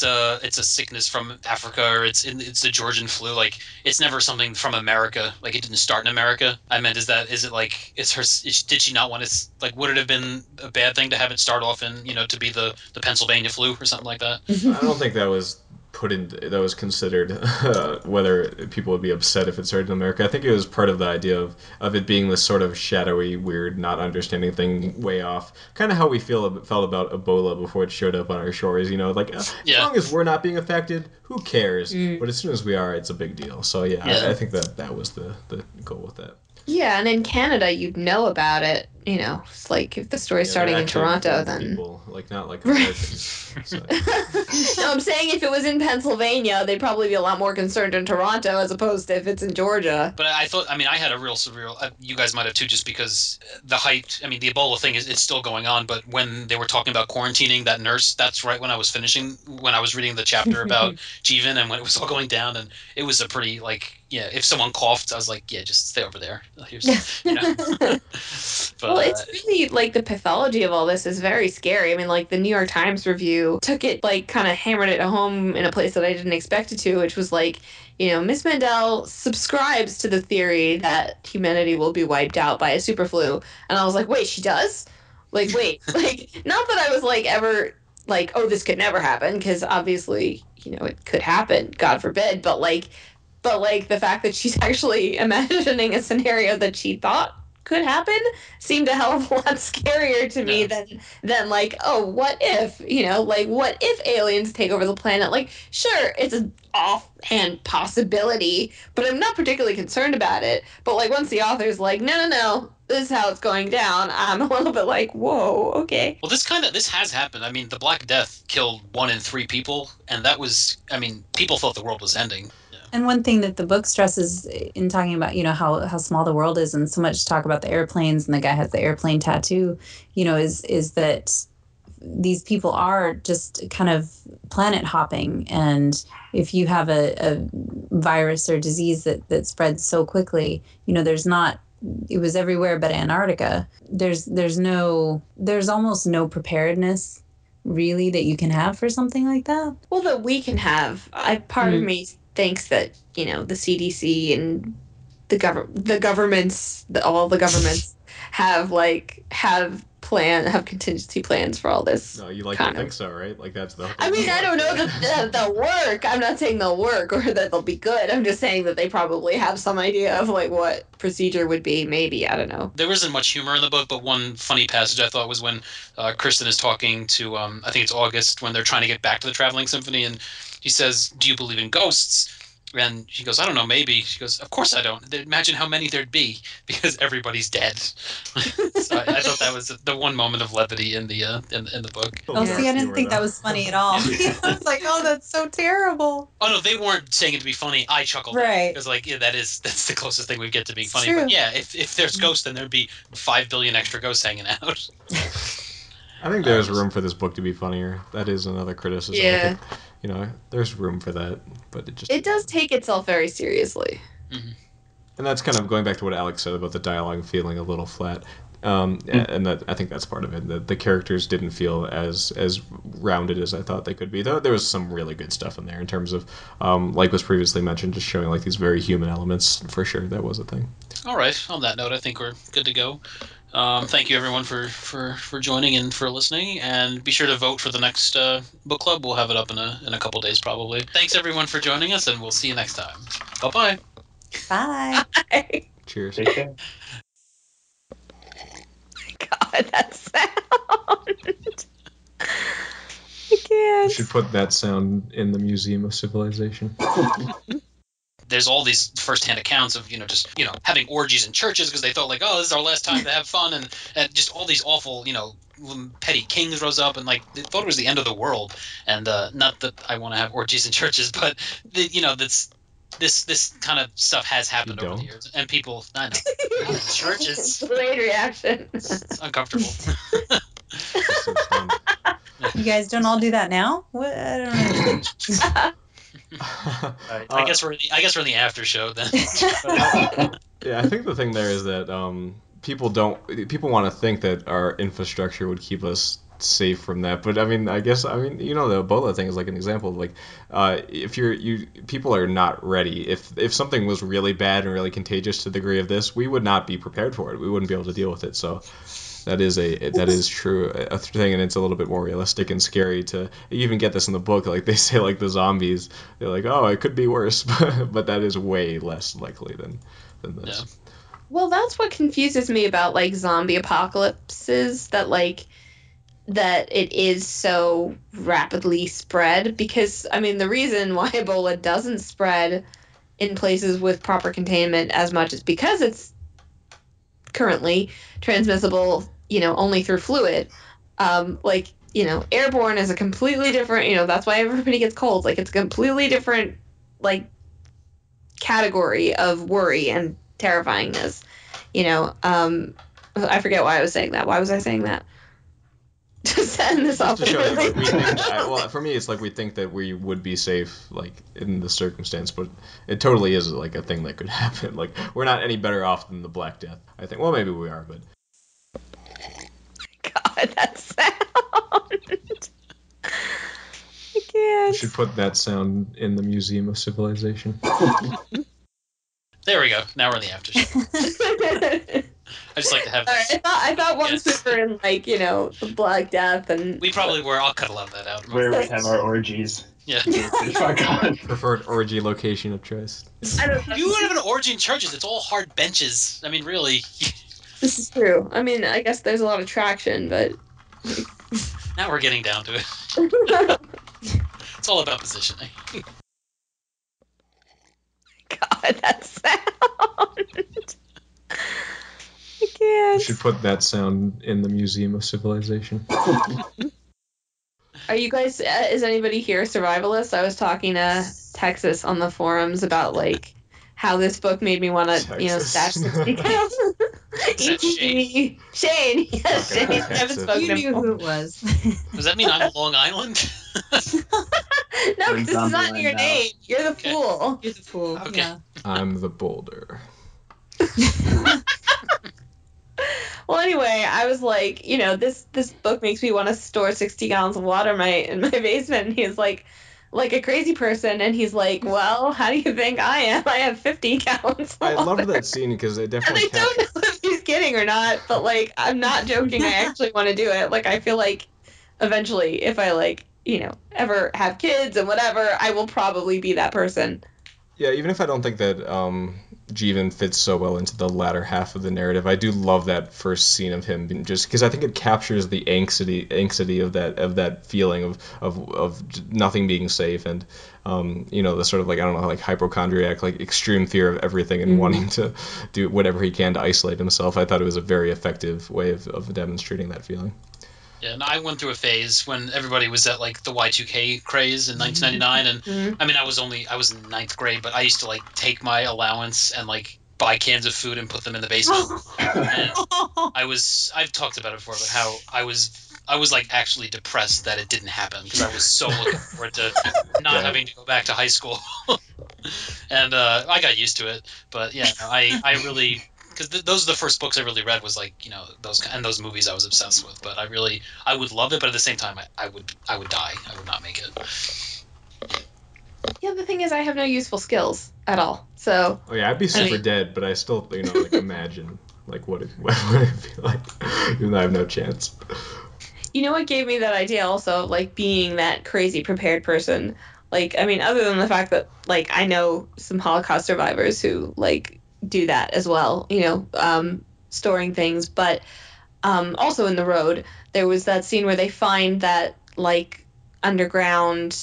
a sickness from Africa, or it's the Georgian flu. Like it's never something from America. Like it didn't start in America. I meant is it like did she not want to like would it have been a bad thing to have it start off in to be the Pennsylvania flu or something like that? I don't think that was that was considered whether people would be upset if it started in America. I think it was part of the idea of it being this sort of shadowy, weird, not understanding thing way off. Kind of how we felt about Ebola before it showed up on our shores. Like as long as we're not being affected, who cares? But as soon as we are, it's a big deal. So I think that was the goal with that. Yeah, and in Canada, you'd know about it. It's like if the story's starting in Toronto, then people, like not like Americans. So. No, I'm saying if it was in Pennsylvania, they'd probably be a lot more concerned in Toronto as opposed to if it's in Georgia. But I had a real surreal. You guys might have too, just because the height. I mean, the Ebola thing is still going on. But when they were talking about quarantining that nurse, that's right when I was reading the chapter about Jeevan and when it was all going down, and it was a pretty if someone coughed, I was like, just stay over there. But, well, it's really like the pathology of all this is very scary. I mean, like the New York Times review took it kind of hammered it home in a place that I didn't expect it to, which was like, Miss Mandel subscribes to the theory that humanity will be wiped out by a super flu. And I was like, wait, she does? Like, wait, not that I was ever oh, this could never happen, because obviously, it could happen, God forbid, but the fact that she's actually imagining a scenario that she thought could happen seemed a hell of a lot scarier to me than oh, what if, what if aliens take over the planet? Sure, it's an offhand possibility, but I'm not particularly concerned about it. But once the author's no, this is how it's going down, I'm a little bit whoa, okay. Well, this has happened. I mean, the Black Death killed 1 in 3 people, and that was, people thought the world was ending. And one thing that the book stresses in talking about, how small the world is, and so much talk about the airplanes, and the guy has the airplane tattoo, is that these people are just kind of planet hopping. And if you have a virus or disease that spreads so quickly, it was everywhere but Antarctica. There's almost no preparedness really that you can have for something like that. Well, that we can have. Part of me thinks that the CDC and all the governments have contingency plans for all this. No, you to think so, right? That's the. I mean, I don't know that they'll work. I'm not saying they'll work or that they'll be good. I'm just saying that they probably have some idea of what procedure would be. Maybe, I don't know. There wasn't much humor in the book, but one funny passage I thought was when Kristen is talking to I think it's August, when they're trying to get back to the Traveling Symphony, and he says, "Do you believe in ghosts?" And she goes, "I don't know, maybe." She goes, "Of course I don't. Imagine how many there'd be, because everybody's dead." So I thought that was the one moment of levity in the book. Oh, see, I didn't think that was funny at all. I was like, oh, that's so terrible. Oh no, they weren't saying it to be funny. I chuckled, right? Because that's the closest thing we get to being funny. True. But yeah, if there's ghosts, then there'd be 5 billion extra ghosts hanging out. I think there's room for this book to be funnier. That is another criticism. Yeah. I think, there's room for that, but it does take itself very seriously. Mm-hmm. And that's kind of going back to what Alex said about the dialogue feeling a little flat. And that I think that's part of it. The characters didn't feel as rounded as I thought they could be. Though there was some really good stuff in there in terms of, like was previously mentioned, just showing these very human elements. For sure, that was a thing. All right. On that note, I think we're good to go. Thank you everyone for joining and for listening, and be sure to vote for the next book club. We'll have it up in a couple days probably. Thanks everyone for joining us, and we'll see you next time. Bye-bye. Bye. Bye. Cheers. Take care. God, that sound. I can't. We should put that sound in the Museum of Civilization. There's all these first-hand accounts of just having orgies in churches because they thought this is our last time to have fun, and just all these awful petty kings rose up and they thought it was the end of the world. And not that I want to have orgies in churches, but this kind of stuff has happened over the years, and people I know churches. Delayed reaction. It's uncomfortable. That's so fun. You guys don't all do that now? What? I don't know. I guess we're in the after show then. Yeah, I think the thing there is that people want to think that our infrastructure would keep us safe from that, but the Ebola thing is like an example of like if people are not ready. If something was really bad and really contagious to the degree of this, we would not be prepared for it. We wouldn't be able to deal with it. So that is true, a thing, and it's a little bit more realistic and scary to you even get this in the book. Like they say, like the zombies, they're like, oh, it could be worse, but that is way less likely than this. Yeah. Well, that's what confuses me about like zombie apocalypses, that it is so rapidly spread, because the reason why Ebola doesn't spread in places with proper containment as much is because it's currently transmissible, only through fluid. Airborne is a completely different, that's why everybody gets colds. Like, it's a completely different, like, category of worry and terrifyingness. I forget why I was saying that. Why was I saying that? To send this off. To show that, like, we think, for me, it's like we think that we would be safe, like, in the circumstance, but it totally is, like, a thing that could happen. Like, we're not any better off than the Black Death, I think. Well, maybe we are, but... God, that sound! I can't. We should put that sound in the Museum of Civilization. There we go. Now we're in the after show. I just like to have this. I thought once we were in, like, the Black Death, and... We probably were. I'll cut a lot of that out. Where we have our orgies. Yeah. Preferred orgy location of choice. You would have an orgy in churches. It's all hard benches. I mean, really. This is true. I guess there's a lot of traction, but... Now we're getting down to it. It's all about positioning. God, that sound! I can't. We should put that sound in the Museum of Civilization. Are you guys, is anybody here survivalist? I was talking to Texas on the forums about, like, how this book made me want to, stash some decals. Shane? Shane, yes, Okay, Shane. I haven't spoken You to knew him. who it was. Does that mean I'm Long Island? No, because this is not in your name. You're the Okay. fool. You're the fool. Okay. Yeah. I'm the boulder. Well, anyway, I was like, this book makes me want to store 60 gallons of water in my basement. And he was like a crazy person, and he's like, well, how do you think I am? I have 50 gallons of I water. love that scene because it And definitely I don't know if he's kidding or not, but, like, I'm not joking. I actually want to do it. Like, I feel like eventually, if I, like, ever have kids and whatever, I will probably be that person. Yeah, even if I don't think that Jeevan fits so well into the latter half of the narrative, I do love that first scene of him, just because I think it captures the anxiety of that feeling of nothing being safe, and the sort of, like, I don't know, like hypochondriac, like extreme fear of everything and wanting to do whatever he can to isolate himself. I thought it was a very effective way of demonstrating that feeling. Yeah, and I went through a phase when everybody was at, like, the Y2K craze in 1999, and I was in ninth grade, but I used to, like, take my allowance and, like, buy cans of food and put them in the basement. And I've talked about it before, but how I was like actually depressed that it didn't happen, because I was so looking forward to not having to go back to high school. And I got used to it, but yeah, I really, because those are the first books I really read, was like, those movies I was obsessed with. But I would love it, but at the same time, I would die. I would not make it. Yeah, the thing is, I have no useful skills at all. So. Oh yeah, I'd be super dead, but I still, like, imagine, like, what it'd be like, even though I have no chance. You know what gave me that idea also, like, being that crazy prepared person? Like, other than the fact that, like, I know some Holocaust survivors who, like, do that as well, storing things. But also in The Road, there was that scene where they find that, like, underground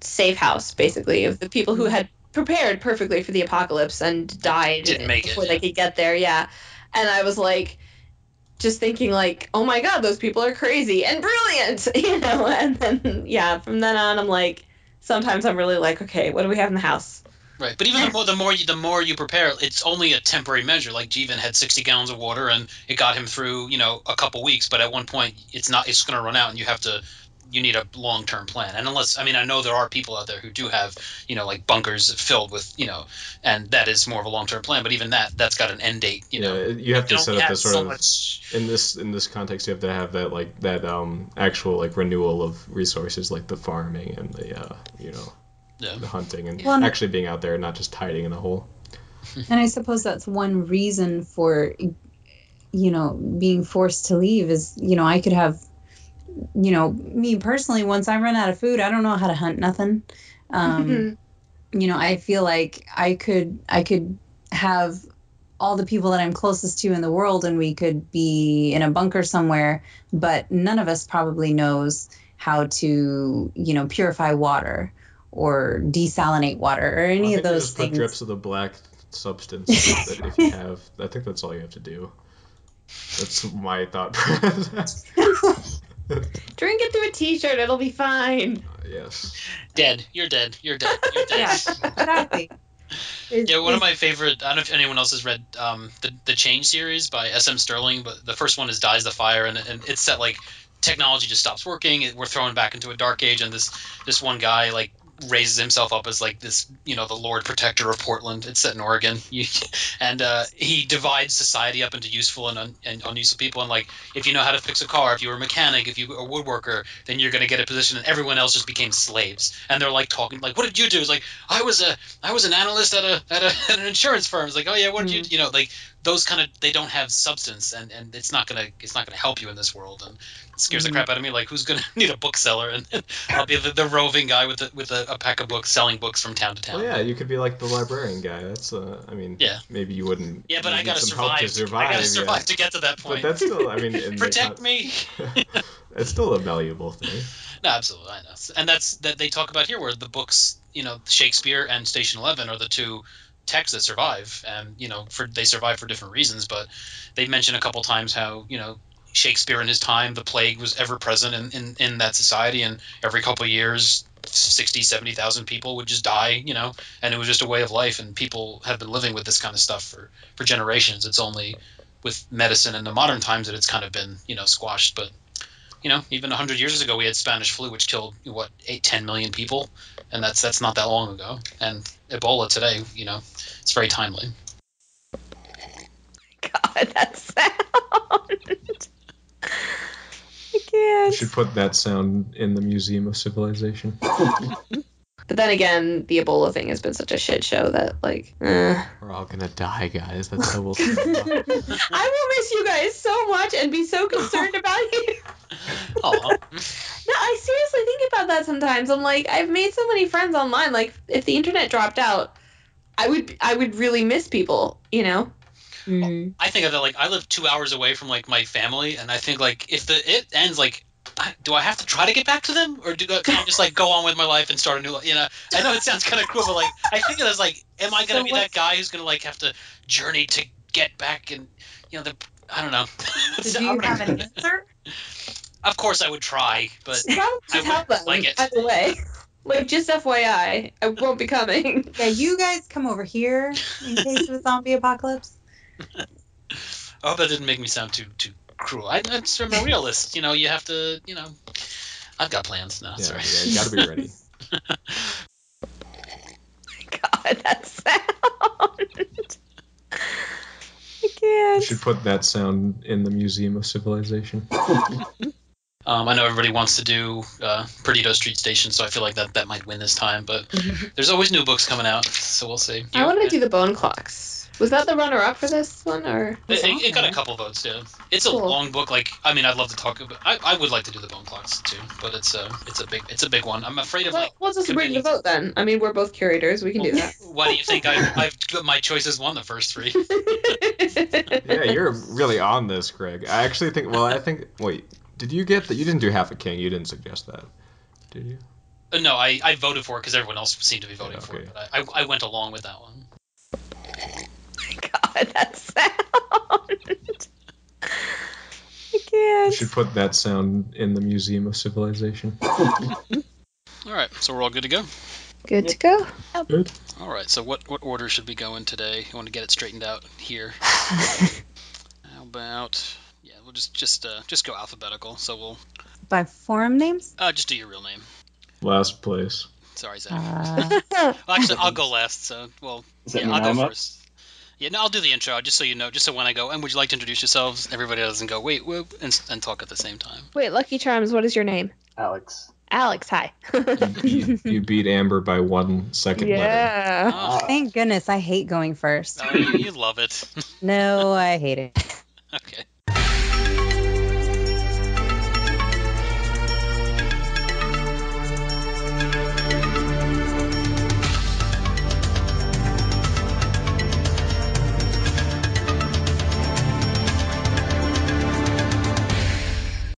safe house, basically, of the people who had prepared perfectly for the apocalypse and died before they could get there. Yeah. And I was like, just thinking, like, oh my god, those people are crazy and brilliant, and then, yeah, from then on, I'm like, sometimes I'm really like, okay, what do we have in the house? Right, but even the more you prepare, it's only a temporary measure. Like, Jeevan had 60 gallons of water, and it got him through, a couple weeks. But at one point, it's going to run out, and you have to you need a long-term plan. And unless, I mean, I know there are people out there who do have, like bunkers filled with, and that is more of a long-term plan. But even that's got an end date. You have to set up the sort of much... in this context. You have to have that actual renewal of resources, like the farming and the the hunting and actually being out there and not just hiding in a hole. And I suppose that's one reason for being forced to leave is I could have me personally, once I run out of food, I don't know how to hunt nothing. I feel like I could have all the people that I'm closest to in the world and we could be in a bunker somewhere, but none of us probably knows how to, purify water or desalinate water or any of those just things. Put drips of the black substance that if you have, I think that's all you have to do. That's my thought process. Drink it through a t-shirt, it'll be fine. Yes. Dead. You're dead. You're dead. You're dead. Yeah, exactly. One of my favorite, I don't know if anyone else has read the Change series by S.M. Sterling, but the first one is Dies the Fire, and it's set like technology just stops working, we're thrown back into a dark age, and this one guy raises himself up as this, the Lord Protector of Portland. It's set in Oregon, and he divides society up into useful and unuseful people. And if you know how to fix a car, if you were a mechanic, if you were a woodworker, then you're going to get a position. And everyone else just became slaves. And they're talking what did you do? It's I was an analyst at an insurance firm. It's oh yeah, what did you those kind of, they don't have substance, and it's not gonna help you in this world. And it scares the crap out of me. Who's gonna need a bookseller? And I'll be the roving guy with a pack of books, selling books from town to town. Well, yeah, you could be the librarian guy. That's maybe you wouldn't. Yeah, but I gotta survive. I gotta survive to get to that point. But that's still, protect me. It's still a valuable thing. No, absolutely, I know. And that they talk about here, where the books, Shakespeare and Station 11 are the two texts that survive, and they survive for different reasons. But they mention a couple times how Shakespeare in his time, the plague was ever present in that society, and every couple of years 60,000-70,000 people would just die, and it was just a way of life, and people have been living with this kind of stuff for generations. It's only with medicine in the modern times that it's kind of been squashed. But even 100 years ago we had Spanish flu, which killed 8-10 million people, and that's not that long ago. And Ebola today, it's very timely. God, that sound. I can't. You should put that sound in the Museum of Civilization. But then again, the Ebola thing has been such a shit show that We're all gonna die, guys. That's how we'll survive. I will miss you guys so much and be so concerned about you. Oh. No, I seriously think about that sometimes. I'm I've made so many friends online. If the internet dropped out, I would really miss people, Well, I think of that, I live 2 hours away from my family, and I think if it ends, do I have to try to get back to them, or can I just go on with my life and start a new life? I know it sounds kind of cruel, but I think of it as am I going to be that guy who's going to have to journey to get back? And I don't know. Do you have an answer? Of course I would try, but I wouldn't like it. By the way, just FYI, I won't be coming. Yeah, you guys come over here in case of a zombie apocalypse. I hope that didn't make me sound too cruel. I'm a realist. You have to. I've got plans now. Yeah, sorry. Yeah, you got to be ready. God, that sound. I can't. You should put that sound in the Museum of Civilization. I know everybody wants to do Perdido Street Station, so I feel like that might win this time. But there's always new books coming out, so we'll see. I want to do the Bone Clocks. Was that the runner-up for this one, or? It got a couple votes, yeah. It's a long book. I'd love to talk about. I would like to do the Bone Clocks too, but it's a big one. I'm afraid of We'll just bring the vote then. We're both curators. We can do that. Why do you think my choices won the first three? Yeah, you're really on this, Greg. I actually think. Well, Wait, did you get that? You didn't do Half a King. You didn't suggest that, did you? No, I voted for it because everyone else seemed to be voting for it. But I went along with that one. God, that sound. I can't. You should put that sound in the Museum of Civilization. All right, so we're all good to go? Good to go. Good. All right, so what order should we go in today? I want to get it straightened out here. How about... Yeah, we'll just go alphabetical. So By forum names? Just do your real name. Last place. Sorry, Zach. Uh, Well, actually, I'll go last. So, Does that yeah, mean I'll go I'm up? first. Yeah, no, I'll do the intro just so you know, just so when I go, and would you like to introduce yourselves? Everybody doesn't go, wait, whoop, and talk at the same time. Wait, LuckyCharms, what is your name? Alex. Alex, hi. You beat Amber by 1 second letter. Yeah. Oh, thank goodness. I hate going first. you love it. No, I hate it. Okay.